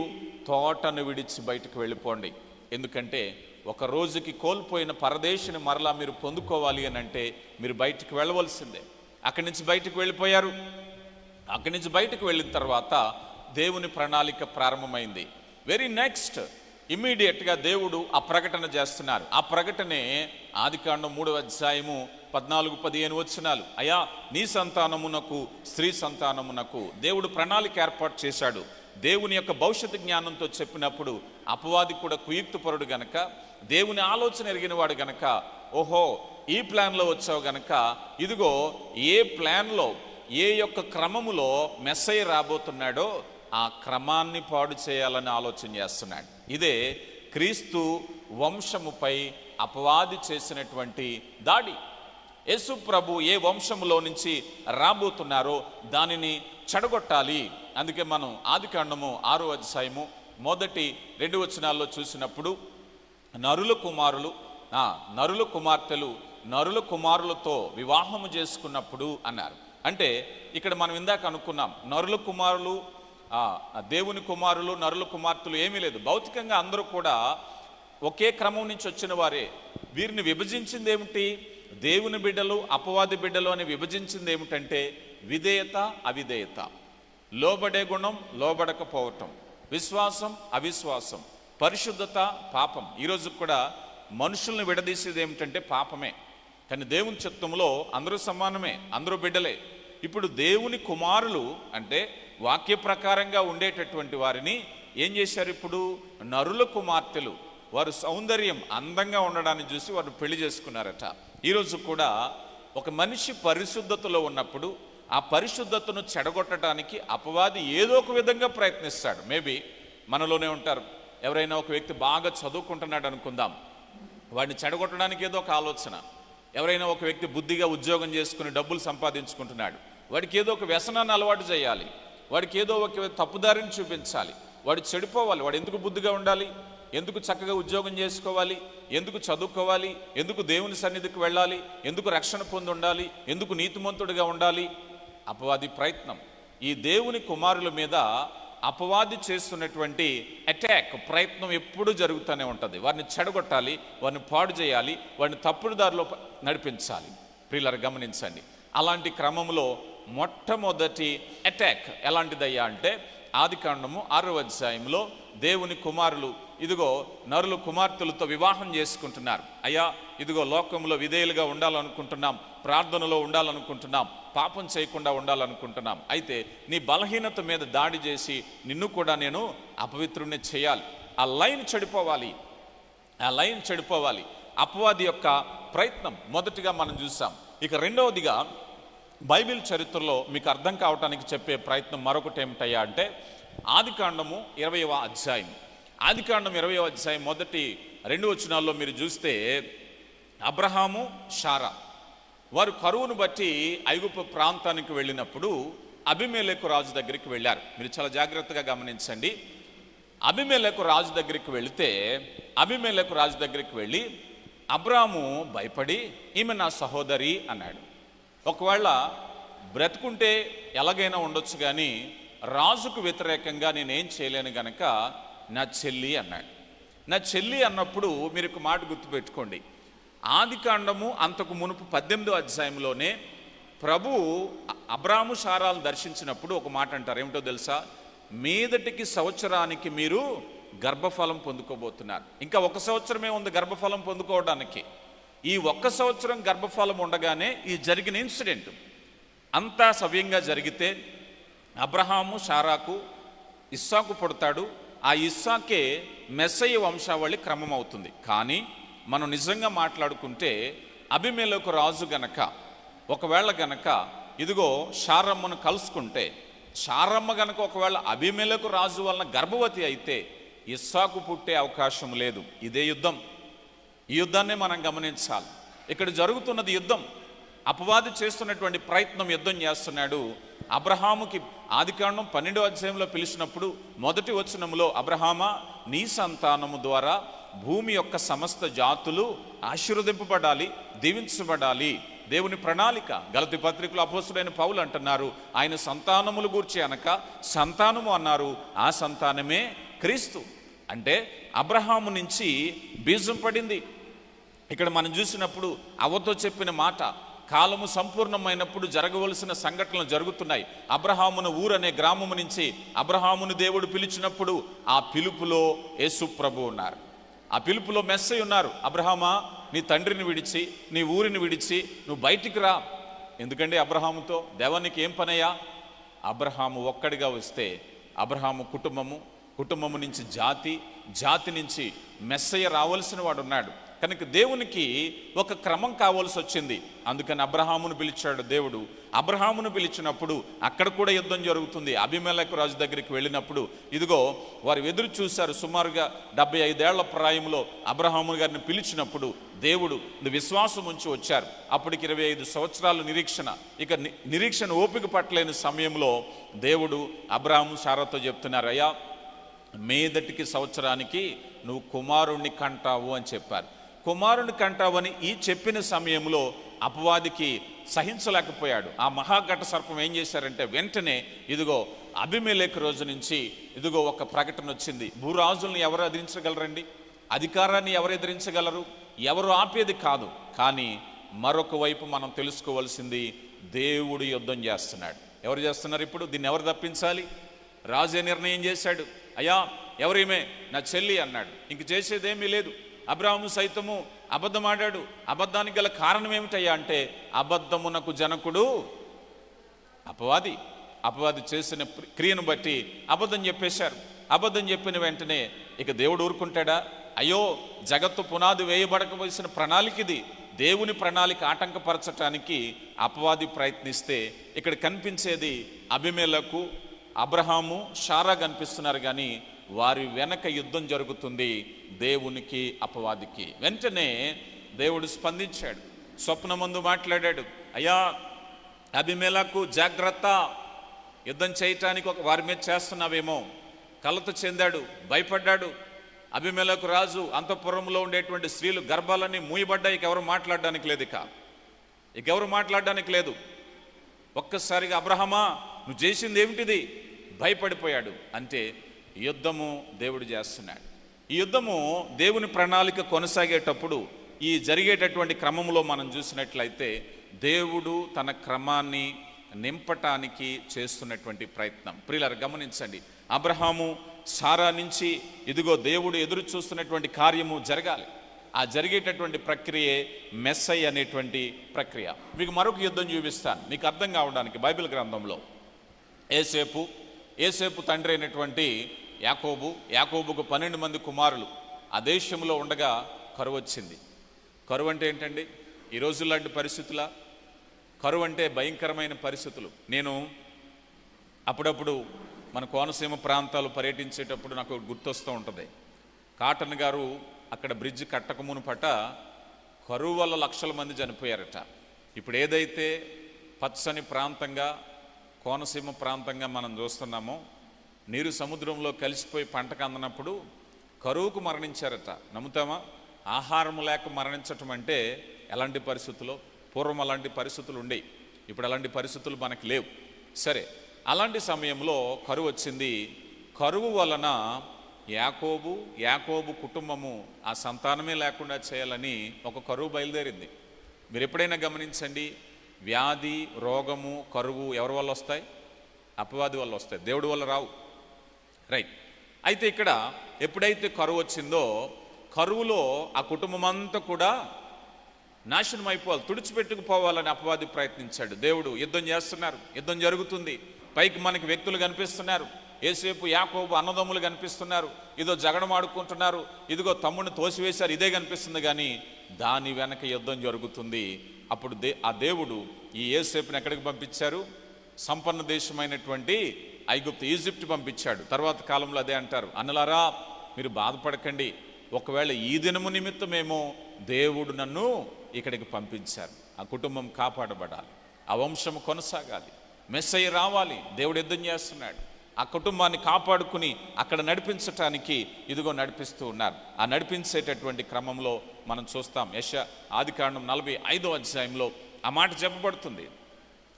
తోటను విడిచి బయటకు వెళ్ళిపోండి. ఎందుకంటే ఒక రోజుకి కోల్పోయిన పరదేశిని మరలా మీరు పొందుకోవాలి అని అంటే మీరు బయటికి వెళ్ళవలసిందే. అక్కడి నుంచి బయటకు వెళ్ళిపోయారు. అక్కడి నుంచి బయటకు వెళ్ళిన తర్వాత దేవుని ప్రణాళిక ప్రారంభమైంది. వెరీ నెక్స్ట్ ఇమ్మీడియట్గా దేవుడు ఆ ప్రకటన చేస్తున్నారు. ఆ ప్రకటనే ఆదికాండం 3వ అధ్యాయము 14-15 వచనాలు. అయ్యా నీ సంతానమునకు స్త్రీ సంతానమునకు దేవుడు ప్రణాళిక ఏర్పాటు చేశాడు. దేవుని యొక్క భవిష్యత్తు జ్ఞానంతో చెప్పినప్పుడు అపవాది కూడా కుయుక్తపరుడు గనక, దేవుని ఆలోచన ఎరిగినవాడు గనక, ఓహో ఈ ప్లాన్లో వచ్చావు గనక ఇదిగో ఏ ప్లాన్లో ఏ యొక్క క్రమములో మెస్సయ్య రాబోతున్నాడో ఆ క్రమాన్ని పాడు చేయాలని ఆలోచన చేస్తున్నాడు. ఇదే క్రీస్తు వంశముపై అపవాది చేసినటువంటి దాడి. యేసు ప్రభు ఏ వంశములో నుంచి రాబోతున్నారో దానిని చెడగొట్టాలి. అందుకే మనం ఆదికాండము 6వ అధ్యాయము 1-2 వచనాల్లో చూసినప్పుడు నరుల కుమార్తెలు నరుల కుమారులతో వివాహము చేసుకున్నప్పుడు అన్నారు. అంటే ఇక్కడ మనం ఇందాక అనుకున్నాం, నరుల కుమారులు దేవుని కుమారులు నరుల కుమార్తెలు ఏమీ లేదు. భౌతికంగా అందరూ కూడా ఒకే క్రమం నుంచి వచ్చిన వారే. వీరిని విభజించింది ఏమిటి? దేవుని బిడ్డలు అపవాది బిడ్డలు అని విభజించింది ఏమిటంటే విధేయత అవిధేయత, లోబడే గుణం లోబడకపోవటం, విశ్వాసం అవిశ్వాసం, పరిశుద్ధత పాపం. ఈరోజు కూడా మనుషుల్ని విడదీసేది ఏమిటంటే పాపమే. కానీ దేవుని చిత్తంలో అందరూ సమానమే, అందరూ బిడ్డలే. ఇప్పుడు దేవుని కుమారులు అంటే వాక్య ప్రకారంగా ఉండేటటువంటి వారిని ఏం చేశారు? ఇప్పుడు నరుల కుమార్తెలు, వారు సౌందర్యం అందంగా ఉండడాన్ని చూసి వారు పెళ్లి చేసుకున్నారట. ఈరోజు కూడా ఒక మనిషి పరిశుద్ధతలో ఉన్నప్పుడు ఆ పరిశుద్ధతను చెడగొట్టడానికి అపవాది ఏదో ఒక విధంగా ప్రయత్నిస్తాడు. మేబీ మనలోనే ఉంటారు, ఎవరైనా ఒక వ్యక్తి బాగా చదువుకుంటున్నాడు అనుకుందాం, వాడిని చెడగొట్టడానికి ఏదో ఒక ఆలోచన. ఎవరైనా ఒక వ్యక్తి బుద్ధిగా ఉద్యోగం చేసుకుని డబ్బులు సంపాదించుకుంటున్నాడు, వాడికి ఏదో ఒక వ్యసనాన్ని అలవాటు చేయాలి, వాడికి ఏదో ఒక తప్పుదారిని చూపించాలి, వాడు చెడిపోవాలి. వాడు ఎందుకు బుద్ధిగా ఉండాలి? ఎందుకు చక్కగా ఉద్యోగం చేసుకోవాలి? ఎందుకు చదువుకోవాలి? ఎందుకు దేవుని సన్నిధికి వెళ్ళాలి? ఎందుకు రక్షణ పొంది ఉండాలి? ఎందుకు నీతిమంతుడిగా ఉండాలి? అపవాది ప్రయత్నం. ఈ దేవుని కుమారుల మీద అపవాది చేస్తున్నటువంటి అటాక్ ప్రయత్నం ఎప్పుడూ జరుగుతూనే ఉంటుంది. వారిని చెడగొట్టాలి, వారిని పాడు చేయాలి, వారిని తప్పుడు దారిలో నడిపించాలి. ప్రియులారా గమనించండి, అలాంటి క్రమంలో మొట్టమొదటి అటాక్ ఎలాంటిదయ్యా అంటే ఆదికాండము 6వ అధ్యాయంలో దేవుని కుమారులు ఇదిగో నరులు కుమార్తెలతో వివాహం చేసుకుంటున్నారు. అయ్యా ఇదిగో లోకంలో విధేయులుగా ఉండాలనుకుంటున్నాం, ప్రార్థనలో ఉండాలనుకుంటున్నాం, పాపం చేయకుండా ఉండాలనుకుంటున్నాం. అయితే నీ బలహీనత మీద దాడి చేసి నిన్ను కూడా నేను అపవిత్రుణ్ణి చేయాలి. ఆ లైన్ చెడిపోవాలి. అపవాది యొక్క ప్రయత్నం మొదటిగా మనం చూసాం. ఇక రెండవదిగా బైబిల్ చరిత్రలో మీకు అర్థం కావటానికి చెప్పే ప్రయత్నం మరొకటి ఏమిటయ్యా అంటే ఆదికాండము 20వ అధ్యాయం. ఆదికాండం 20వ అధ్యాయం మొదటి 2 వచనాల్లో మీరు చూస్తే అబ్రహాము శారా వారు కరువును బట్టి ఐగుప్తు ప్రాంతానికి వెళ్ళినప్పుడు అబీమెలెకు రాజు దగ్గరికి వెళ్ళారు. మీరు చాలా జాగ్రత్తగా గమనించండి. అబీమెలెకు రాజు దగ్గరికి వెళ్ళి అబ్రాము భయపడి ఈమె నా సహోదరి అన్నాడు. ఒకవేళ బ్రతుకుంటే ఎలాగైనా ఉండొచ్చు, కానీ రాజుకు వ్యతిరేకంగా నేనేం చేయలేను గనక నా చెల్లి అన్నాడు. నా చెల్లి అన్నప్పుడు మీరు ఒక మాట గుర్తుపెట్టుకోండి. ఆదికాండము అంతకు మునుపు 18వ అధ్యాయంలోనే ప్రభు అబ్రాము శారాలను దర్శించినప్పుడు ఒక మాట అంటారు. ఏమిటో తెలుసా? మీదటికి సంవత్సరానికి మీరు గర్భఫలం పొందుకోబోతున్నారు. ఇంకా 1 సంవత్సరమే ఉంది గర్భఫలం పొందుకోవడానికి. ఈ 1 సంవత్సరం గర్భఫలం ఉండగానే ఈ జరిగిన ఇన్సిడెంట్ అంతా సవ్యంగా జరిగితే అబ్రహాము శారాకు ఇస్సాకు పుడతాడు. ఆ ఇస్సాకే మెస్సయ్య వంశావళి క్రమం అవుతుంది. కానీ మనం నిజంగా మాట్లాడుకుంటే అబీమెలెకు రాజు గనక ఒకవేళ గనక ఇదిగో శారమ్మను కలుసుకుంటే, శారమ్మ గనక ఒకవేళ అబీమెలెకు రాజు వలన గర్భవతి అయితే ఇస్సాకు పుట్టే అవకాశం లేదు. ఇదే యుద్ధం. ఈ యుద్ధాన్ని మనం గమనించాలి. ఇక్కడ జరుగుతున్నది యుద్ధం. అపవాది చేస్తున్నటువంటి ప్రయత్నం, యుద్ధం చేస్తున్నాడు. అబ్రహాముకి ఆదికాండం 12వ అధ్యాయంలో పిలిచినప్పుడు మొదటి వచనంలో అబ్రహామా నీ సంతానము ద్వారా భూమి యొక్క సమస్త జాతులు ఆశీర్వదింపబడాలి, దీవించబడాలి. దేవుని ప్రణాళిక. గలతీ పత్రికలో అపోస్తుడైన పౌలు అంటున్నారు, ఆయన సంతానములు గూర్చి అనక సంతానము అన్నారు, ఆ సంతానమే క్రీస్తు. అంటే అబ్రహాము నుంచి బీజం పడింది. ఇక్కడ మనం చూసినప్పుడు అవ్వతో చెప్పిన మాట, కాలము సంపూర్ణమైనప్పుడు జరగవలసిన సంఘటనలు జరుగుతున్నాయి. అబ్రహామును ఊరనే గ్రామము నుంచి అబ్రహామును దేవుడు పిలిచినప్పుడు ఆ పిలుపులో యేసు ప్రభు ఉన్నారు. ఆ పిలుపులో మెస్సయ్య ఉన్నారు. అబ్రహామా నీ తండ్రిని విడిచి నీ ఊరిని విడిచి నువ్వు బయటికి రా. ఎందుకంటే అబ్రహాముతో దేవానికి ఏం పనయ్యా? అబ్రహాము ఒక్కడిగా వస్తే అబ్రహాము కుటుంబము నుంచి జాతి నుంచి మెస్సయ్య రావాల్సిన వాడు ఉన్నాడు. కనుక దేవునికి ఒక క్రమం కావాల్సి వచ్చింది. అందుకని అబ్రహామును పిలిచాడు దేవుడు. అబ్రహామును పిలిచినప్పుడు అక్కడ కూడా యుద్ధం జరుగుతుంది. అబీమెలెకు రాజు దగ్గరికి వెళ్ళినప్పుడు ఇదిగో వారు ఎదురు చూశారు. సుమారుగా 75 ఏళ్ల ప్రాయంలో అబ్రహాము గారిని పిలిచినప్పుడు దేవుడు విశ్వాసం ఉంచి వచ్చారు. అప్పటికి 25 సంవత్సరాల నిరీక్షణ. ఇక నిరీక్షణ ఓపిక పట్టలేని సమయంలో దేవుడు అబ్రహాము శారాతో చెప్తున్నారు, అయ్యా మీదటికి సంవత్సరానికి నువ్వు కుమారుణ్ణి కంటావు అని చెప్పారు. కుమారుని కంటావని ఈ చెప్పిన సమయంలో అపవాదికి సహించలేకపోయాడు. ఆ మహాఘట సర్పం ఏం చేశారంటే వెంటనే ఇదిగో అబీమెలెకు రోజు నుంచి ఇదిగో ఒక ప్రకటన వచ్చింది. భూరాజుల్ని ఎవరు ఎదిరించగలరండి? అధికారాన్ని ఎవరు ఎదిరించగలరు? ఎవరు ఆపేది కాదు. కానీ మరొక వైపు మనం తెలుసుకోవాల్సింది, దేవుడు యుద్ధం చేస్తున్నాడు. ఎవరు చేస్తున్నారు ఇప్పుడు? దీన్ని ఎవరు తప్పించాలి? రాజే నిర్ణయం చేశాడు. అయ్యా ఎవరేమే నా చెల్లి అన్నాడు. ఇంక చేసేదేమీ లేదు. అబ్రాహాము సైతము అబద్ధం ఆడాడు. అబద్ధానికి గల కారణం ఏమిటయ్యా అంటే, అబద్ధమునకు జనకుడు అపవాది. అపవాది చేసిన క్రియను బట్టి అబద్ధం చెప్పేశారు. అబద్ధం చెప్పిన వెంటనే ఇక దేవుడు ఊరుకుంటాడా? అయ్యో, జగత్తు పునాది వేయబడకవలసిన ప్రణాళిక ఇది. దేవుని ప్రణాళిక ఆటంకపరచటానికి అపవాది ప్రయత్నిస్తే ఇక్కడ కనిపించేది అబీమెలెకు, అబ్రహాము, శారా కనిపిస్తున్నారు. కానీ వారి వెనక యుద్ధం జరుగుతుంది, దేవునికి అపవాదికి. వెంటనే దేవుడు స్పందించాడు. స్వప్నమందు మాట్లాడాడు. అయ్యా అబీమెలెకు జాగ్రత్త, యుద్ధం చేయటానికి వారి మీద చేస్తున్నావేమో. కలత చెందాడు, భయపడ్డాడు. అబీమెలెకు రాజు అంతఃపురంలో ఉండేటువంటి స్త్రీలు గర్భాలన్నీ మూయబడ్డాయి. ఎవరు మాట్లాడడానికి లేదు, ఇక ఎవరు మాట్లాడడానికి లేదు. ఒక్కసారిగా అబ్రహమా నువ్వు చేసింది ఏమిటిది? భయపడిపోయాడు. అంటే యుద్ధము దేవుడు చేస్తున్నాడు. ఈ యుద్ధము దేవుని ప్రణాళిక కొనసాగేటప్పుడు ఈ జరిగేటటువంటి క్రమంలో మనం చూసినట్లయితే దేవుడు తన క్రమాన్ని నింపటానికి చేస్తున్నటువంటి ప్రయత్నం. ప్రియులారా గమనించండి, అబ్రహాము శారా నుంచి ఇదిగో దేవుడు ఎదురు చూస్తున్నటువంటి కార్యము జరగాలి. ఆ జరిగేటటువంటి ప్రక్రియే మెస్సయ్య అనేటువంటి ప్రక్రియ. మీకు మరొక యుద్ధం చూపిస్తాను మీకు అర్థం కావడానికి. బైబిల్ గ్రంథంలో ఏసేపు తండ్రి అయినటువంటి యాకోబుకు 12 మంది కుమారులు ఆ దేశంలో ఉండగా కరువు వచ్చింది. కరువు అంటే ఏంటండి? ఈ రోజులాంటి పరిస్థితుల కరువు అంటే భయంకరమైన పరిస్థితులు. నేను అప్పుడప్పుడు మన కోనసీమ ప్రాంతాలు పర్యటించేటప్పుడు నాకు గుర్తొస్తూ ఉంటుంది. కాటన్ గారు అక్కడ బ్రిడ్జ్ కట్టక మునుపట కరువు వల్ల లక్షల మంది చనిపోయారట. ఇప్పుడు ఏదైతే పచ్చని ప్రాంతంగా కోనసీమ ప్రాంతంగా మనం చూస్తున్నామో, నీరు సముద్రంలో కలిసిపోయి పంటకు అందనప్పుడు కరువుకు మరణించారట. నమ్ముతామా? ఆహారం లేక మరణించటం అంటే ఎలాంటి పరిస్థితుల్లో? పూర్వం అలాంటి పరిస్థితులు ఉండేవి, ఇప్పుడు అలాంటి పరిస్థితులు మనకు లేవు. సరే, అలాంటి సమయంలో కరువు వచ్చింది. కరువు వలన యాకోబు కుటుంబము ఆ సంతానమే లేకుండా చేయాలని ఒక కరువు బయలుదేరింది. మీరు ఎప్పుడైనా గమనించండి, వ్యాధి, రోగము, కరువు ఎవరి వల్ల వస్తాయి? అపవాది వల్ల వస్తాయి, దేవుడి వల్ల రావు. రైట్. అయితే ఇక్కడ ఎప్పుడైతే కరువు వచ్చిందో, కరువులో ఆ కుటుంబం అంతా కూడా నాశనం అయిపోవాలి, తుడిచిపెట్టుకుపోవాలని అపవాది ప్రయత్నించాడు. దేవుడు యుద్ధం చేస్తున్నారు, యుద్ధం జరుగుతుంది. పైకి మనకి వ్యక్తులు కనిపిస్తున్నారు. ఏసేపు యాకోబు అన్నదమ్ములు కనిపిస్తున్నారు. ఇదో జగడం ఆడుకుంటున్నారు, ఇదిగో తమ్ముడిని తోసివేశారు, ఇదే కనిపిస్తుంది. కానీ దాని వెనక యుద్ధం జరుగుతుంది. అప్పుడు ఆ దేవుడు ఈ ఏసేపుని ఎక్కడికి పంపించారు? సంపన్న దేశమైనటువంటి ఈజిప్ట్ పంపించాడు. తర్వాత కాలంలో అదే అంటారు, అన్నలారా మీరు బాధపడకండి, ఒకవేళ ఈ దినము నిమిత్తమేమో దేవుడు నన్ను ఇక్కడికి పంపించారు. ఆ కుటుంబం కాపాడబడాలి, ఆ వంశం కొనసాగాలి, మెస్సయ్య రావాలి. దేవుడు యుద్ధం చేస్తున్నాడు. ఆ కుటుంబాన్ని కాపాడుకుని అక్కడ నడిపించటానికి ఇదిగో నడిపిస్తూ ఉన్నారు. ఆ నడిపించేటటువంటి క్రమంలో మనం చూస్తాం. ఆదికాండం 45వ అధ్యాయంలో ఆ మాట చెప్పబడుతుంది.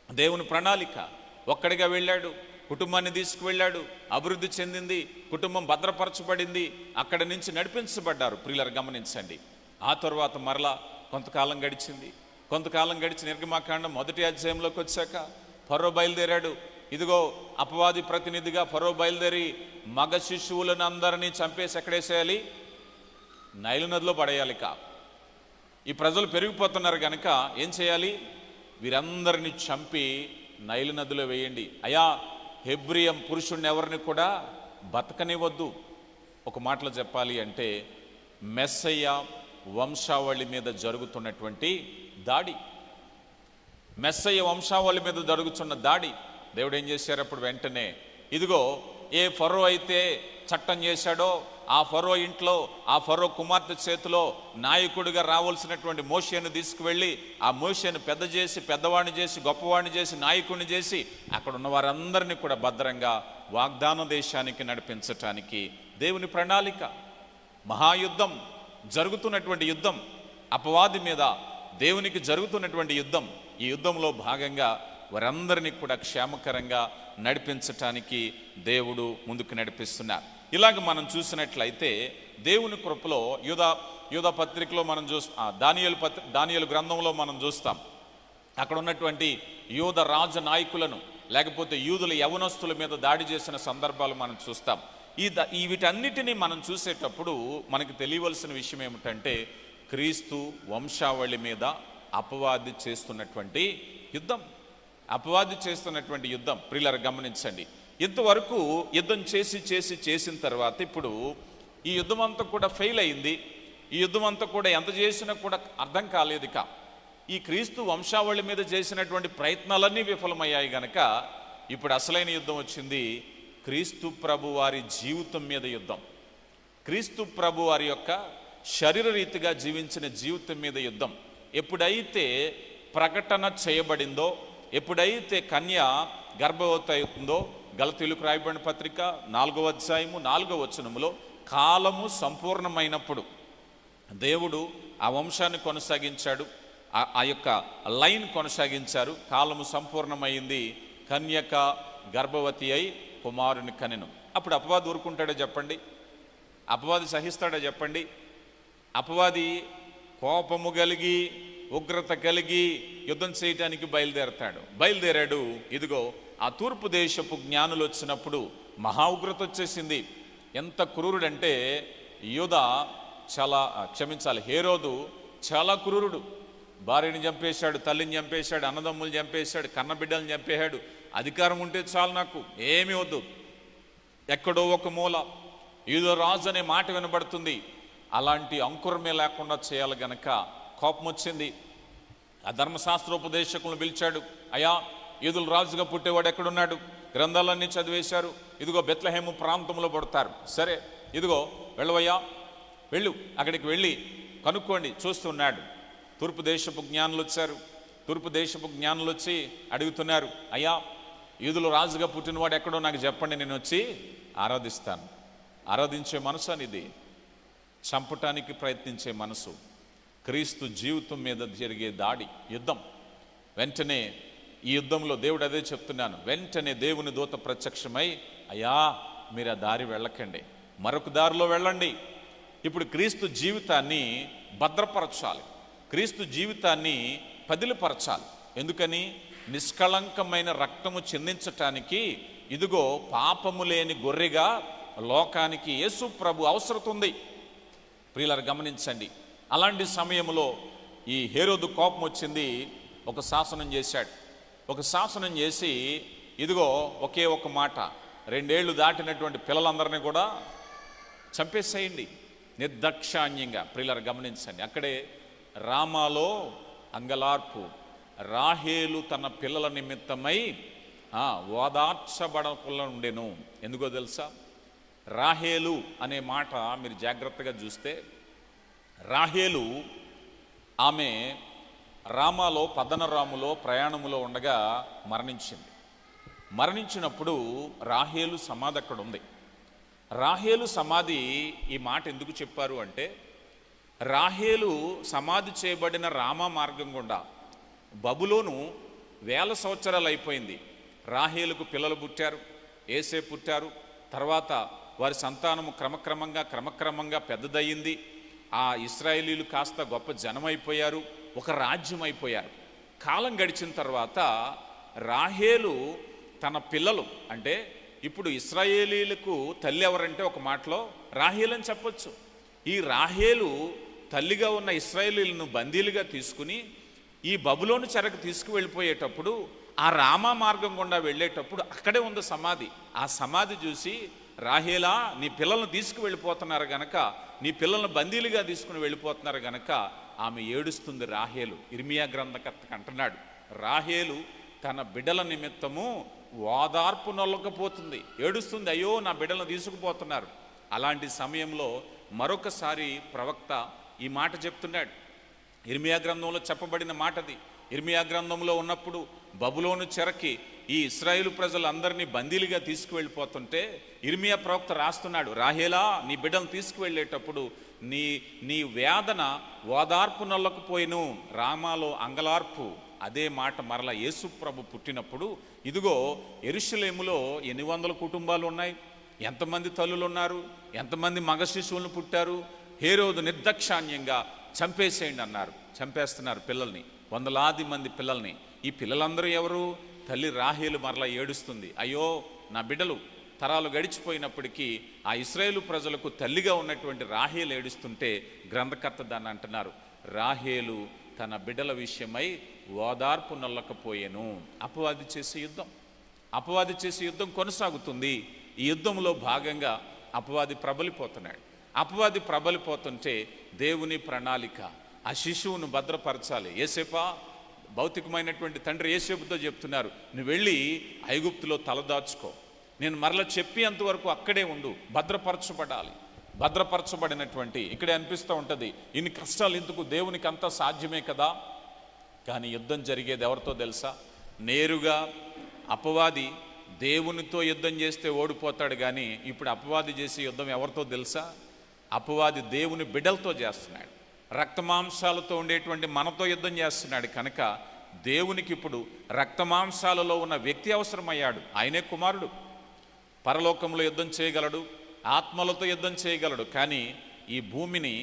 దేవుని ప్రణాళిక, ఒక్కడిగా వెళ్ళాడు, కుటుంబాన్ని తీసుకువెళ్ళాడు, అభివృద్ధి చెందింది, కుటుంబం భద్రపరచబడింది, అక్కడి నుంచి నడిపించబడ్డారు. ప్రియులారా గమనించండి. ఆ తర్వాత మరలా కొంతకాలం గడిచి నిర్గమాకాండం 1వ అధ్యాయంలోకి వచ్చాక ఫరో బయలుదేరాడు. ఇదిగో అపవాది ప్రతినిధిగా ఫరో బయలుదేరి మగ శిశువులను అందరినీ చంపేసి ఎక్కడేసేయాలి? నైలు నదిలో పడేయాలి. ఈ ప్రజలు పెరిగిపోతున్నారు కనుక ఏం చేయాలి? వీరందరినీ చంపి నైలు నదిలో వేయండి. అయ్యా, హెబ్రియం పురుషుణ్ణి ఎవరిని కూడా బతకనివద్దు. ఒక మాటలో చెప్పాలి అంటే మెస్సయ్య వంశావళి మీద జరుగుతున్నటువంటి దాడి, మెస్సయ్య వంశావళి మీద జరుగుతున్న దాడి. దేవుడు ఏం చేశారు? అప్పుడు వెంటనే ఇదిగో ఏ ఫరో అయితే చట్టం చేశాడో ఆ ఫరో ఇంట్లో, ఆ ఫరో కుమార్తె చేతిలో నాయకుడిగా రావాల్సినటువంటి మోషేను తీసుకువెళ్ళి ఆ మోషేను పెద్దవాడిని చేసి గొప్పవాడిని చేసి నాయకుడిని చేసి అక్కడ ఉన్న వారందరినీ కూడా భద్రంగా వాగ్దాన దేశానికి నడిపించటానికి దేవుని ప్రణాళిక. మహాయుద్ధం జరుగుతున్నటువంటి యుద్ధం, అపవాది మీద దేవునికి జరుగుతున్నటువంటి యుద్ధం. ఈ యుద్ధంలో భాగంగా వారందరినీ కూడా క్షేమకరంగా నడిపించటానికి దేవుడు ముందుకు నడిపిస్తున్నారు. ఇలాగ మనం చూసినట్లయితే దేవుని కృపలో యూదా పత్రికలో మనం దానియేలు గ్రంథంలో మనం చూస్తాం. అక్కడ ఉన్నటువంటి యూద రాజ నాయకులను లేకపోతే యూదుల యవనస్తుల మీద దాడి చేసిన సందర్భాలు మనం చూస్తాం. వీటన్నిటినీ మనం చూసేటప్పుడు మనకు తెలియవలసిన విషయం ఏమిటంటే క్రీస్తు వంశావళి మీద అపవాది చేస్తున్నటువంటి యుద్ధం. ప్రియులారా గమనించండి. ఇంతవరకు యుద్ధం చేసిన తర్వాత ఇప్పుడు ఈ యుద్ధం అంతా కూడా ఫెయిల్ అయింది. ఈ యుద్ధం అంతా కూడా ఎంత చేసినా కూడా అర్థం కాలేదు. ఈ క్రీస్తు వంశావళి మీద చేసినటువంటి ప్రయత్నాలన్నీ విఫలమయ్యాయి గనక ఇప్పుడు అసలైన యుద్ధం వచ్చింది. క్రీస్తు ప్రభు వారి జీవితం మీద యుద్ధం. క్రీస్తు ప్రభు వారి యొక్క శరీర రీతిగా జీవించిన జీవితం మీద యుద్ధం. ఎప్పుడైతే ప్రకటన చేయబడిందో, ఎప్పుడైతే కన్య గర్భవతి అవుతుందో, గలతీయులకు రాయబడిన పత్రిక 4వ అధ్యాయము 4వ వచనములో కాలము సంపూర్ణమైనప్పుడు దేవుడు ఆ వంశాన్ని కొనసాగించాడు, ఆ యొక్క లైన్ కొనసాగించారు. కాలము సంపూర్ణమైంది, కన్యక గర్భవతి అయి కుమారుని కనెను. అప్పుడు అపవాది ఊరుకుంటాడో చెప్పండి? అపవాది సహిస్తాడో చెప్పండి? అపవాది కోపము కలిగి ఉగ్రత కలిగి యుద్ధం చేయటానికి బయలుదేరాడు. ఇదిగో ఆ తూర్పు దేశపు జ్ఞానులు వచ్చినప్పుడు మహా ఉగ్రత వచ్చేసింది. ఎంత క్రూరుడంటే హేరోదు చాలా క్రూరుడు. భార్యని చంపేశాడు, తల్లిని చంపేశాడు, అన్నదమ్ములు చంపేశాడు, కన్నబిడ్డలను చంపేశాడు. అధికారం ఉంటే చాలు, నాకు ఏమీ వద్దు. ఎక్కడో ఒక మూల యూదా రాజు అనే మాట వినబడుతుంది. అలాంటి అంకురమే లేకుండా చేయాలి గనక కోపం వచ్చింది. ఆ ధర్మశాస్త్రోపదేశకులను పిలిచాడు. అయ్యా, యూదుల రాజుగా పుట్టేవాడు ఎక్కడున్నాడు? గ్రంథాలన్నీ చదివేశారు. ఇదిగో బెత్లెహేము ప్రాంతంలో పడతారు. సరే, ఇదిగో వెళ్ళవయ్యా, వెళ్ళు, అక్కడికి వెళ్ళి కనుక్కోండి. చూస్తున్నాడు. తూర్పు దేశపు జ్ఞానులు వచ్చి అడుగుతున్నారు, అయ్యా, యూదుల రాజుగా పుట్టినవాడు ఎక్కడో నాకు చెప్పండి, నేను వచ్చి ఆరాధిస్తాను. ఆరాధించే మనసు అనేది చంపటానికి ప్రయత్నించే మనసు. క్రీస్తు జీవితం మీద జరిగే దాడి, యుద్ధం. వెంటనే ఈ యుద్ధంలో దేవుడు అదే చెప్తున్నాను. వెంటనే దేవుని దూత ప్రత్యక్షమై, అయ్యా, మీరు ఆ దారి వెళ్ళకండి, మరొక దారిలో వెళ్ళండి. ఇప్పుడు క్రీస్తు జీవితాన్ని భద్రపరచాలి, క్రీస్తు జీవితాన్ని పదిలిపరచాలి. ఎందుకని? నిష్కళంకమైన రక్తము చిందించటానికి ఇదిగో పాపము లేని గొర్రెగా లోకానికి యేసు ప్రభు అవసరం ఉంది. ప్రియులారా గమనించండి. అలాంటి సమయంలో ఈ హేరోదు కోపం వచ్చింది. ఒక శాసనం చేశాడు. ఒక శాసనం చేసి ఇదిగో ఒకే ఒక మాట, 2 ఏళ్ళు దాటినటువంటి పిల్లలందరినీ కూడా చంపేసేయండి నిర్దాక్షాణ్యంగా. ప్రియులారా గమనించండి. అక్కడే రామాలో అంగలార్పు. రాహేలు తన పిల్లల నిమిత్తమై ఓదార్చబడకుండా ఉండెను. ఎందుకో తెలుసా? రాహేలు అనే మాట మీరు జాగ్రత్తగా చూస్తే, రాహేలు ఆమె రామాలో పద్దనరాములో ప్రయాణములో ఉండగా మరణించినప్పుడు రాహేలు సమాధి అక్కడ ఉంది. రాహేలు సమాధి ఈ మాట ఎందుకు చెప్పారు అంటే, రాహేలు సమాధి చేయబడిన రామ మార్గం గుండా బబులోను 1000 సంవత్సరాలు అయిపోయింది. రాహేలుకు పిల్లలు పుట్టారు, ఏసే పుట్టారు. తర్వాత వారి సంతానము క్రమక్రమంగా పెద్దదయ్యింది. ఆ ఇశ్రాయేలీలు కాస్త గొప్ప జనమైపోయారు, ఒక రాజ్యం అయిపోయారు. కాలం గడిచిన తర్వాత రాహేలు తన పిల్లలు, అంటే ఇప్పుడు ఇశ్రాయేలీలకు తల్లి ఎవరంటే ఒక మాటలో రాహేలు అని చెప్పొచ్చు. ఈ రాహేలు తల్లిగా ఉన్న ఇశ్రాయేలీలను బందీలుగా తీసుకుని ఈ బబులోను చెరకు తీసుకువెళ్ళిపోయేటప్పుడు ఆ రామా మార్గం గుండా వెళ్ళేటప్పుడు అక్కడే ఉంది సమాధి. ఆ సమాధి చూసి, రాహేలా, నీ పిల్లలను తీసుకువెళ్ళిపోతున్నారు గనక, నీ పిల్లలను బందీలుగా తీసుకుని వెళ్ళిపోతున్నారు గనక ఆమె ఏడుస్తుంది. రాహేలు ఇర్మియా గ్రంథకర్తకు అంటున్నాడు, రాహేలు తన బిడ్డల నిమిత్తము ఓదార్పు నొల్లకపోతుంది, ఏడుస్తుంది. అయ్యో, నా బిడ్డలను తీసుకుపోతున్నారు. అలాంటి సమయంలో మరొకసారి ప్రవక్త ఈ మాట చెప్తున్నాడు. ఇర్మియా గ్రంథంలో చెప్పబడిన మాటది. ఇర్మియా గ్రంథంలో ఉన్నప్పుడు బబులోను చెరకి ఈ ఇశ్రాయేలు ప్రజలందరినీ బందీలుగా తీసుకువెళ్ళిపోతుంటే ఇర్మియా ప్రవక్త రాస్తున్నాడు, రాహేలా, నీ బిడ్డను తీసుకువెళ్ళేటప్పుడు నీ వేదన ఓదార్పు నొల్లకపోయిను, రామాలో అంగలార్పు. అదే మాట మరలా యేసు ప్రభు పుట్టినప్పుడు, ఇదిగో యెరూషలేములో 800 కుటుంబాలు ఉన్నాయి, ఎంతమంది తల్లులు ఉన్నారు, ఎంతమంది మగ శిశువులను పుట్టారు, హేరోదు నిర్దాక్షాణ్యంగా చంపేసేయండి అన్నారు. చంపేస్తున్నారు పిల్లల్ని, వందలాది మంది పిల్లల్ని. ఈ పిల్లలందరూ ఎవరు? తల్లి రాహేలు మరలా ఏడుస్తుంది. అయ్యో నా బిడ్డలు. తరాలు గడిచిపోయినప్పటికీ ఆ ఇశ్రాయేలు ప్రజలకు తల్లిగా ఉన్నటువంటి రాహేలు ఏడుస్తుంటే గ్రంథకర్త దాన్ని అంటున్నారు, రాహేలు తన బిడ్డల విషయమై ఓదార్పు నొల్లకపోయెను. అపవాది చేసే యుద్ధం కొనసాగుతుంది. ఈ యుద్ధంలో భాగంగా అపవాది ప్రబలిపోతున్నాడు. అపవాది ప్రబలిపోతుంటే దేవుని ప్రణాళిక, ఆ శిశువును భద్రపరచాలి. యోసేపా, భౌతికమైనటువంటి తండ్రి యోసేపుతో చెప్తున్నారు, నువ్వు వెళ్ళి ఐగుప్తులో తలదాచుకో, నేను మరలా చెప్పేంతవరకు అక్కడే ఉండు, భద్రపరచబడాలి. భద్రపరచబడినటువంటి ఇక్కడే అనిపిస్తూ ఉంటుంది, ఇన్ని కష్టాలు ఎందుకు, దేవునికి అంతా సాధ్యమే కదా. కానీ యుద్ధం జరిగేది ఎవరితో తెలుసా? నేరుగా అపవాది దేవునితో యుద్ధం చేస్తే ఓడిపోతాడు. కానీ ఇప్పుడు అపవాది చేసే యుద్ధం ఎవరితో తెలుసా? అపవాది దేవుని బిడ్డలతో చేస్తున్నాడు. రక్తమాంసాలతో ఉండేటువంటి మనతో యుద్ధం చేస్తున్నాడు. కనుక దేవునికి ఇప్పుడు రక్తమాంసాలలో ఉన్న వ్యక్తి అవసరమయ్యాడు. ఆయనే కుమారుడు. పరలోకంలో యుద్ధం చేయగలడు, ఆత్మలతో యుద్ధం చేయగలడు. కానీ ఈ భూమిని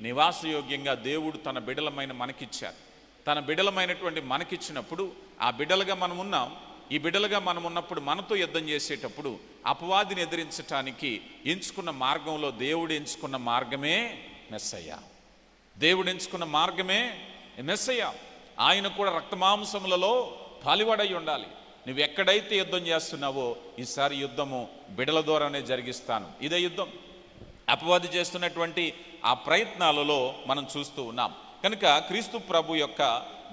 నివాసయోగ్యంగా దేవుడు తన బిడ్డలమైన మనకిచ్చారు. తన బిడ్డలమైనటువంటి మనకిచ్చినప్పుడు ఆ బిడ్డలుగా మనం ఉన్నాం. ఈ బిడ్డలుగా మనం ఉన్నప్పుడు మనతో యుద్ధం చేసేటప్పుడు అపవాదిని ఎదిరించటానికి ఎంచుకున్న మార్గంలో దేవుడు ఎంచుకున్న మార్గమే మెస్సయ్య. దేవుడు ఎంచుకున్న మార్గమే మెస్సయ్య. ఆయన కూడా రక్తమాంసములలో పాలివాడై ఉండాలి. నువ్వు ఎక్కడైతే యుద్ధం చేస్తున్నావో ఈసారి యుద్ధము బిడల ద్వారానే జరిగిస్తాను. ఇదే యుద్ధం. అపవాది చేస్తున్నటువంటి ఆ ప్రయత్నాలలో మనం చూస్తూ ఉన్నాం. కనుక క్రీస్తు ప్రభు యొక్క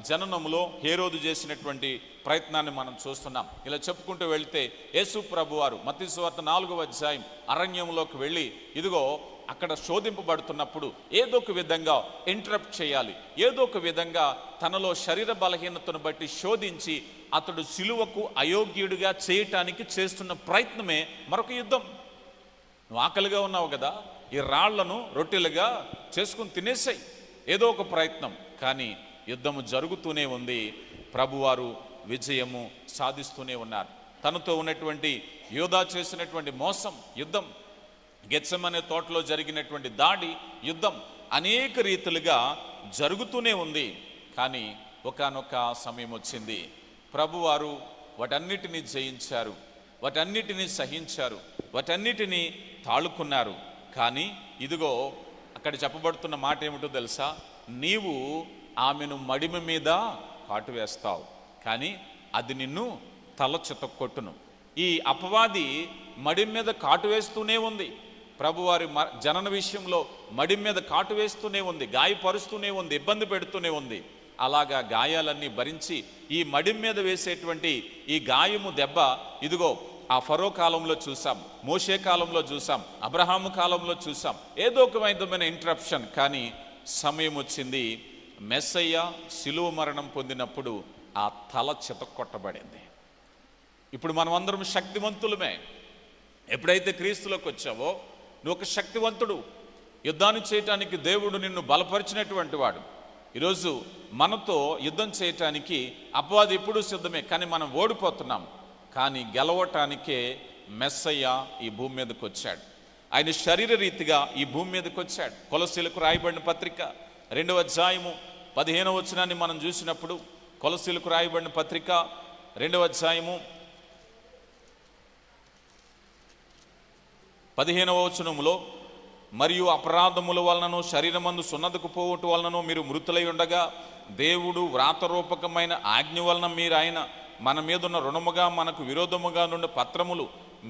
జననములో హేరోదు చేసినటువంటి ప్రయత్నాన్ని మనం చూస్తున్నాం. ఇలా చెప్పుకుంటూ వెళితే యేసు ప్రభు వారు మత్తయి సువార్త 4వ అధ్యాయం అరణ్యంలోకి వెళ్ళి ఇదిగో అక్కడ శోధింపబడుతున్నప్పుడు ఏదో ఒక విధంగా ఇంటరప్ట్ చేయాలి, ఏదో ఒక విధంగా తనలో శరీర బలహీనతను బట్టి శోధించి అతడు సిలువకు అయోగ్యుడిగా చేయటానికి చేస్తున్న ప్రయత్నమే మరొక యుద్ధం. నువ్వు ఆకలిగా ఉన్నావు కదా, ఈ రాళ్లను రొట్టెలుగా చేసుకుని తినేసాయి. ఏదో ఒక ప్రయత్నం. కానీ యుద్ధము జరుగుతూనే ఉంది. ప్రభువారు విజయము సాధిస్తూనే ఉన్నారు. తనతో ఉన్నటువంటి యోధా చేసినటువంటి మోసం యుద్ధం, గెత్సెమనే తోటలో జరిగినటువంటి దాడి యుద్ధం, అనేక రీతులుగా జరుగుతూనే ఉంది. కానీ ఒకానొక సమయం వచ్చింది, ప్రభువారు వాటన్నిటినీ జయించారు, వాటన్నిటినీ సహించారు, వాటన్నిటినీ తాళుకున్నారు. కానీ ఇదిగో అక్కడ చెప్పబడుతున్న మాట ఏమిటో తెలుసా? నీవు ఆమెను మడిమ మీద కాటు వేస్తావు, కానీ అది నిన్ను తల చితక్కొట్టును. ఈ అపవాది మడి మీద కాటు వేస్తూనే ఉంది. ప్రభువారి జనన విషయంలో మడి మీద కాటు వేస్తూనే ఉంది, గాయపరుస్తూనే ఉంది, ఇబ్బంది పెడుతూనే ఉంది. అలాగా గాయాలన్నీ భరించి ఈ మడి మీద వేసేటువంటి ఈ గాయము దెబ్బ ఇదిగో ఆ ఫరో కాలంలో చూసాం, మోషే కాలంలో చూసాం, అబ్రహాము కాలంలో చూసాం. ఏదో ఒక విధమైన ఇంటరప్షన్. కానీ సమయం వచ్చింది, మెస్సయ్య శిలువ మరణం పొందినప్పుడు ఆ తల చితక్కొట్టబడింది. ఇప్పుడు మనం అందరం శక్తివంతులమే. ఎప్పుడైతే క్రీస్తులోకి వచ్చావో నువ్వు ఒక శక్తివంతుడు. యుద్ధాన్ని చేయటానికి దేవుడు నిన్ను బలపరిచినటువంటి వాడు. ఈరోజు మనతో యుద్ధం చేయటానికి అపవాది ఎప్పుడూ సిద్ధమే, కానీ మనం ఓడిపోతున్నాం. కానీ గెలవటానికే మెస్సయ్య ఈ భూమి మీదకి వచ్చాడు. ఆయన శరీర రీతిగా ఈ భూమి మీదకి వచ్చాడు. కొలసీలకు రాయబడిన పత్రిక 2వ అధ్యాయము 15వ వచనాన్ని మనం చూసినప్పుడు, కొలసీలకు రాయబడిన పత్రిక 2వ అధ్యాయము 15వ వచనములో, మరియు అపరాధముల వలనను శరీరమందు సున్నతకు పోవటం వలనను మీరు మృతులై ఉండగా దేవుడు వ్రాతరూపకమైన ఆజ్ఞ వలన మీరు ఆయన మన మీద ఉన్న రుణముగా మనకు విరోధముగా నుండి పత్రములు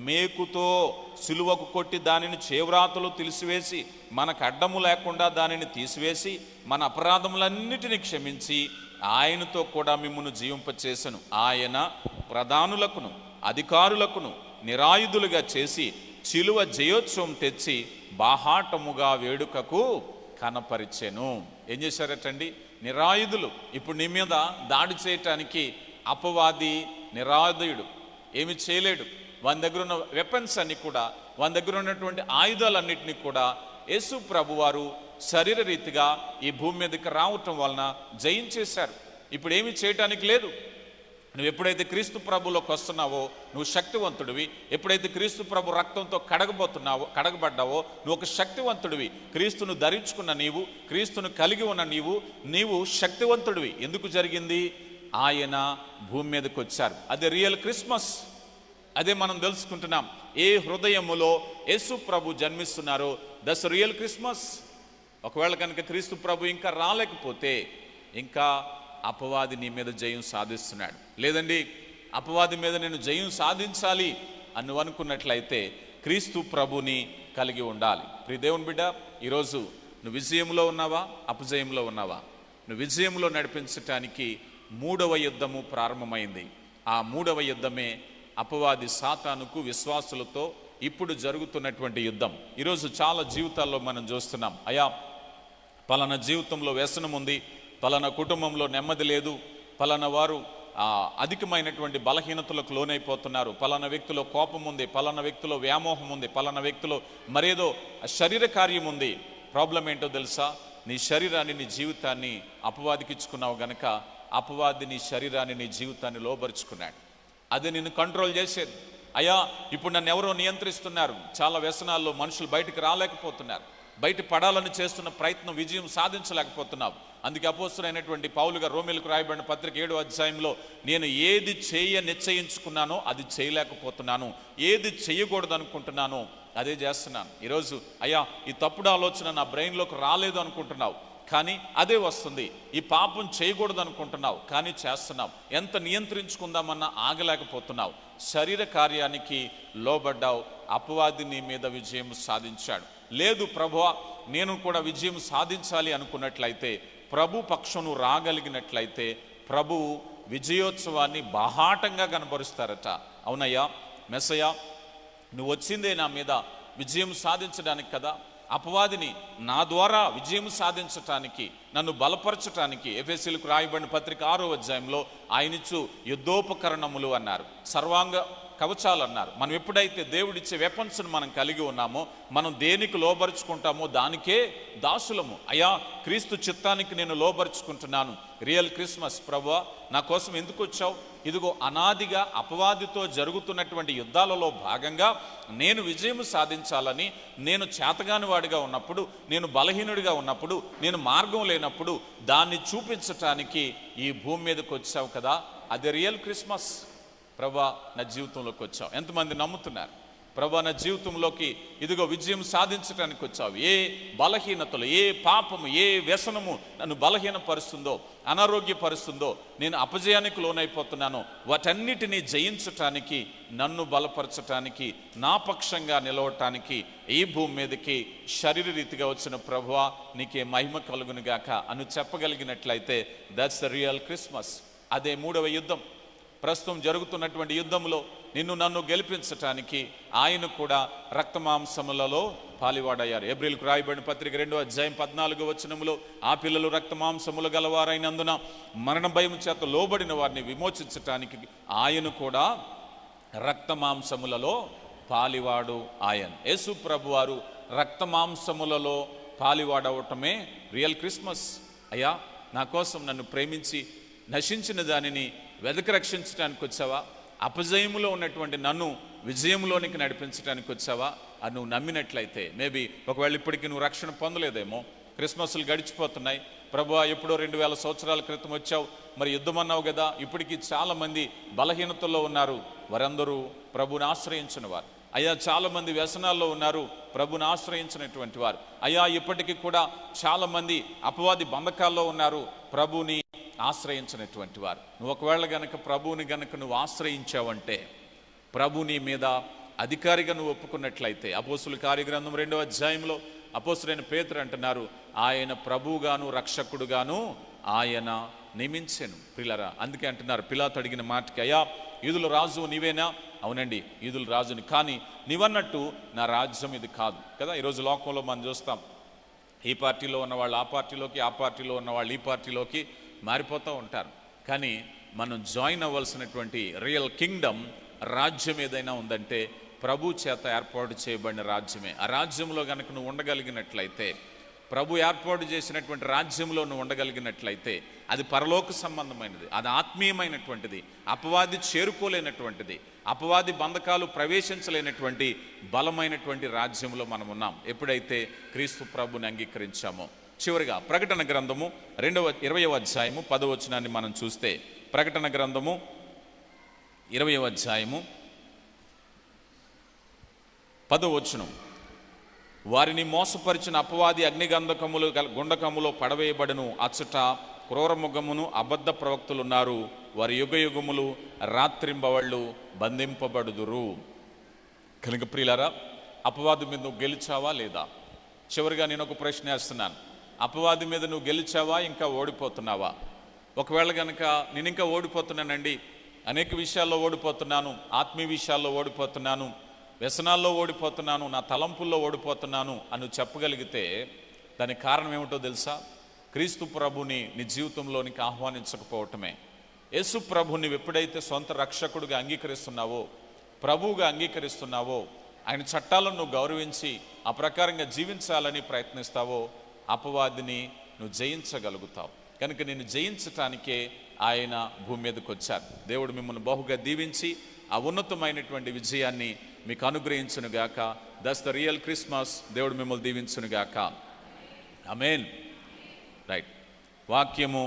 మేకుతో సిలువకు కొట్టి దానిని చేవ్రాతలు తీసివేసి మనకు అడ్డము లేకుండా దానిని తీసివేసి మన అపరాధములన్నిటినీ క్షమించి ఆయనతో కూడా మిమ్మును జీవింపచేసెను. ఆయన ప్రధానులకును అధికారులకును నిరాయుధులుగా చేసి సిలువ జయోత్సవం తెచ్చి బాహాటముగా వేడుకకు కనపరిచెను. ఏం చేశారటండి? నిరాయుధులు. ఇప్పుడు నీ మీద దాడి చేయటానికి అపవాది నిరాయుధుడు ఏమి చేయలేడు. వాని దగ్గర ఉన్న వెపన్స్ అన్ని కూడా, వాని దగ్గర ఉన్నటువంటి ఆయుధాలన్నింటినీ కూడా యేసు ప్రభువారు శరీర రీతిగా ఈ భూమి మీదకి రావటం వలన జయించేశారు. ఇప్పుడు ఏమి చేయటానికి లేదు. నువ్వు ఎప్పుడైతే క్రీస్తు ప్రభులోకి వస్తున్నావో నువ్వు శక్తివంతుడివి. ఎప్పుడైతే క్రీస్తు ప్రభు రక్తంతో కడగబడ్డావో నువ్వు ఒక శక్తివంతుడివి. క్రీస్తును ధరించుకున్న నీవు, క్రీస్తును కలిగి ఉన్న నీవు శక్తివంతుడివి. ఎందుకు జరిగింది? ఆయన భూమి మీదకి వచ్చారు. అదే రియల్ క్రిస్మస్. అదే మనం తెలుసుకుంటున్నాం. ఏ హృదయములో యేసు ప్రభు జన్మిస్తున్నారో దట్స్ రియల్ క్రిస్మస్. ఒకవేళ కనుక క్రీస్తు ప్రభు ఇంకా రాలేకపోతే ఇంకా అపవాది నీ మీద జయం సాధిస్తున్నాడు. లేదండి, అపవాది మీద నేను జయం సాధించాలి అని నువ్వు అనుకున్నట్లయితే క్రీస్తు ప్రభుని కలిగి ఉండాలి. ప్రియ దేవుని బిడ్డ, ఈరోజు నువ్వు విజయంలో ఉన్నావా, అపజయంలో ఉన్నావా? నువ్వు విజయంలో నడిపించటానికి 3వ యుద్ధము ప్రారంభమైంది. ఆ 3వ యుద్ధమే అపవాది సాతానుకు విశ్వాసులతో ఇప్పుడు జరుగుతున్నటువంటి యుద్ధం. ఈరోజు చాలా జీవితాల్లో మనం చూస్తున్నాం. అయా, పలానా జీవితంలో వ్యసనం ఉంది, పలానా కుటుంబంలో నెమ్మది లేదు, పలానా వారు అధికమైనటువంటి బలహీనతలకు లోనైపోతున్నారు, పలానా వ్యక్తిలో కోపం ఉంది, పలానా వ్యక్తిలో వ్యామోహం ఉంది, పలానా వ్యక్తిలో మరేదో శరీర కార్యం ఉంది. ప్రాబ్లం ఏంటో తెలుసా? నీ శరీరాన్ని, నీ జీవితాన్ని అపవాదికి ఇచ్చుకున్నావు గనక అపవాది నీ శరీరాన్ని, నీ జీవితాన్ని లోబరుచుకున్నాడు. అది నిన్ను కంట్రోల్ చేసేది. అయ్యా, ఇప్పుడు నన్ను ఎవరో నియంత్రిస్తున్నారు. చాలా వ్యసనాల్లో మనుషులు బయటికి రాలేకపోతున్నారు. బయట పడాలని చేస్తున్న ప్రయత్నం విజయం సాధించలేకపోతున్నావు. అందుకే అపోస్తలుడైనటువంటి పౌలు గారు రోమీయులకు రాయబడిన పత్రిక 7వ అధ్యాయంలో నేను ఏది నిశ్చయించుకున్నానో అది చేయలేకపోతున్నాను, ఏది చేయకూడదు అనుకుంటున్నానో అదే చేస్తున్నాను. ఈరోజు అయ్యా, ఈ తప్పుడు ఆలోచన నా బ్రెయిన్లోకి రాలేదు అనుకుంటున్నావు, కానీ అదే వస్తుంది. ఈ పాపం చేయకూడదు అనుకుంటున్నావు, కానీ చేస్తున్నావు. ఎంత నియంత్రించుకుందామన్నా ఆగలేకపోతున్నావు. శరీర కార్యానికి లోబడ్డావు. అపవాది నీ మీద విజయం సాధించాడు. లేదు ప్రభువా, నేను కూడా విజయం సాధించాలి అనుకున్నట్లయితే, ప్రభు పక్షం రాగలిగినట్లయితే ప్రభు విజయోత్సవాన్ని బాహాటంగా కనబరుస్తారట. అవునయ్యా మెస్సయ్య, నువ్వు వచ్చిందే నా మీద విజయం సాధించడానికి కదా. అపవాదిని నా ద్వారా విజయం సాధించటానికి, నన్ను బలపరచటానికి ఎఫెసీయులకు రాయబడిన పత్రిక 6వ అధ్యాయంలో ఆయనిచ్చు యుద్ధోపకరణములు అన్నారు, సర్వాంగ కవచాలు అన్నారు. మనం ఎప్పుడైతే దేవుడిచ్చే వెపన్స్ను మనం కలిగి ఉన్నామో, మనం దేనికి లోబరుచుకుంటామో దానికే దాసులము. అయ్యా, క్రీస్తు చిత్తానికి నేను లోబరుచుకుంటున్నాను. Real Christmas. ప్రభువా, నా కోసం ఎందుకు వచ్చావు? ఇదిగో అనాదిగా అపవాదితో జరుగుతున్నటువంటి యుద్ధాలలో భాగంగా నేను విజయం సాధించాలని, నేను చేతగాని వాడిగా ఉన్నప్పుడు, నేను బలహీనుడిగా ఉన్నప్పుడు, నేను మార్గం లేనప్పుడు దాన్ని చూపించటానికి ఈ భూమి మీదకి వచ్చావు కదా. అదే రియల్ క్రిస్మస్. ప్రభా, నా జీవితంలోకి వచ్చావు. ఎంతమంది నమ్ముతున్నారు? ప్రభా, నా జీవితంలోకి ఇదిగో విజయం సాధించడానికి వచ్చావు. ఏ బలహీనతలు, ఏ పాపము, ఏ వ్యసనము నన్ను బలహీనపరుస్తుందో, అనారోగ్యపరుస్తుందో, నేను అపజయానికి లోనైపోతున్నానో వాటన్నిటినీ జయించటానికి, నన్ను బలపరచటానికి, నా పక్షంగా నిలవటానికి ఈ భూమి మీదకి శరీర రీతిగా వచ్చిన ప్రభువా, నీకే మహిమ కలుగును గాక అని చెప్పగలిగినట్లయితే దట్స్ ద రియల్ క్రిస్మస్. అదే 3వ యుద్ధం. ప్రస్తుతం జరుగుతున్నటువంటి యుద్ధంలో నిన్ను నన్ను గెలిపించటానికి ఆయన కూడా రక్తమాంసములలో పాలివాడయ్యారు. హెబ్రీయులకు రాయబడిన పత్రిక 2వ అధ్యాయం 14వ వచనములో ఆ పిల్లలు రక్తమాంసములు గలవారైనందున మరణ భయం చేత లోబడిన వారిని విమోచించటానికి ఆయన కూడా రక్తమాంసములలో పాలివాడు ఆయన. యేసు ప్రభు వారు రక్తమాంసములలో పాలివాడవటమే రియల్ క్రిస్మస్. అయ్యా, నా కోసం నన్ను ప్రేమించి నశించిన దానిని వెదకి రక్షించడానికి వచ్చావా? అపజయములో ఉన్నటువంటి నన్ను విజయంలోనికి నడిపించడానికి వచ్చావా అని నువ్వు నమ్మినట్లయితే, మేబీ ఒకవేళ ఇప్పటికీ నువ్వు రక్షణ పొందలేదేమో, క్రిస్మస్లు గడిచిపోతున్నాయి. ప్రభువా, ఎప్పుడో 2000 సంవత్సరాల క్రితం వచ్చావు, మరి యుద్ధం అన్నావు కదా. ఇప్పటికీ చాలామంది బలహీనతల్లో ఉన్నారు, వారందరూ ప్రభుని ఆశ్రయించిన వారు. అయ్యా, చాలామంది వ్యసనాల్లో ఉన్నారు, ప్రభుని ఆశ్రయించినటువంటి వారు. అయ్యా, ఇప్పటికీ కూడా చాలామంది అపవాది బంధకాల్లో ఉన్నారు, ప్రభుని ఆశ్రయించినటువంటి వారు. నువ్వు ఒకవేళ గనక ప్రభువుని గనక నువ్వు ఆశ్రయించావంటే, ప్రభుని మీద అధికారిగా నువ్వు ఒప్పుకున్నట్లయితే, అపోస్తుల కార్యగ్రంథం 2వ అధ్యాయంలో అపోస్తులైన పేతురు అంటున్నారు, ఆయన ప్రభువుగాను రక్షకుడుగాను ఆయన నియమించెను. పిల్లరా, అందుకే అంటున్నారు పిలాతు అడిగిన మాటకి, అయ్యా, యూదుల రాజు నీవేనా? అవునండి, యూదుల రాజుని, కానీ నీవన్నట్టు నా రాజ్యం ఇది కాదు కదా. ఈరోజు లోకంలో మనం చూస్తాం, ఈ పార్టీలో ఉన్నవాళ్ళు ఆ పార్టీలోకి, ఆ పార్టీలో ఉన్నవాళ్ళు ఈ పార్టీలోకి మారిపోతూ ఉంటారు. కానీ మనం జాయిన్ అవ్వాల్సినటువంటి రియల్ కింగ్డమ్, రాజ్యం ఏదైనా ఉందంటే ప్రభు చేత ఏర్పాటు చేయబడిన రాజ్యమే. ఆ రాజ్యంలో కనుక నువ్వు ఉండగలిగినట్లయితే ప్రభు ఏర్పాటు చేసినటువంటి రాజ్యంలో నువ్వు ఉండగలిగినట్లయితే అది పరలోక సంబంధమైనది, అది ఆత్మీయమైనటువంటిది, అపవాది చేరుకోలేనటువంటిది, అపవాది బంధకాలు ప్రవేశించలేనటువంటి బలమైనటువంటి రాజ్యంలో మనం ఉన్నాం ఎప్పుడైతే క్రీస్తు ప్రభుని అంగీకరించామో. చివరిగా ప్రకటన గ్రంథము 20వ అధ్యాయము 10వ వచనాన్ని మనం చూస్తే, ప్రకటన గ్రంథము 20వ అధ్యాయము 10వ వచనం, వారిని మోసపరిచిన అపవాది అగ్నిగంధకములు గుండకములో పడవేయబడును, అచ్చట క్రూరముఖమును అబద్ధ ప్రవక్తులున్నారు, వారి యుగయుగములు రాత్రింబవళ్ళు బంధింపబడుదురు. కనుక ప్రియులారా, అపవాది మీద నువ్వు గెలిచావా లేదా? చివరిగా నేను ఒక ప్రశ్న వేస్తున్నాను, అపవాది మీద నువ్వు గెలిచావా, ఇంకా ఓడిపోతున్నావా? ఒకవేళ కనుక నేను ఇంకా ఓడిపోతున్నానండి, అనేక విషయాల్లో ఓడిపోతున్నాను, ఆత్మీయ విషయాల్లో ఓడిపోతున్నాను, వ్యసనాల్లో ఓడిపోతున్నాను, నా తలంపుల్లో ఓడిపోతున్నాను అని చెప్పగలిగితే దానికి కారణం ఏమిటో తెలుసా? క్రీస్తు ప్రభుని నీ జీవితంలోనికి ఆహ్వానించకపోవటమే. యేసు ప్రభుని ఎప్పుడైతే సొంత రక్షకుడిగా అంగీకరిస్తున్నావో, ప్రభువుగా అంగీకరిస్తున్నావో, ఆయన చట్టాలను నువ్వు గౌరవించి ఆ ప్రకారంగా జీవించాలని ప్రయత్నిస్తావో, అపవాదిని నువ్వు జయించగలుగుతావు. కనుక నిన్ను జయించటానికే ఆయన భూమి మీదకి వచ్చారు. దేవుడు మిమ్మల్ని బహుగా దీవించి ఆ ఉన్నతమైనటువంటి విజయాన్ని మీకు అనుగ్రహించునుగాక. That's the real Christmas. దేవుడు మిమ్మల్ని దీవించునుగాక. ఆమేన్. రైట్. వాక్యము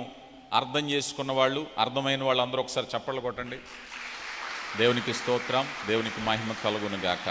అర్థం చేసుకున్న వాళ్ళు, అర్థమైన వాళ్ళు అందరూ ఒకసారి చప్పట్లు కొట్టండి. దేవునికి స్తోత్రం, దేవునికి మహిమ కలుగునుగాక.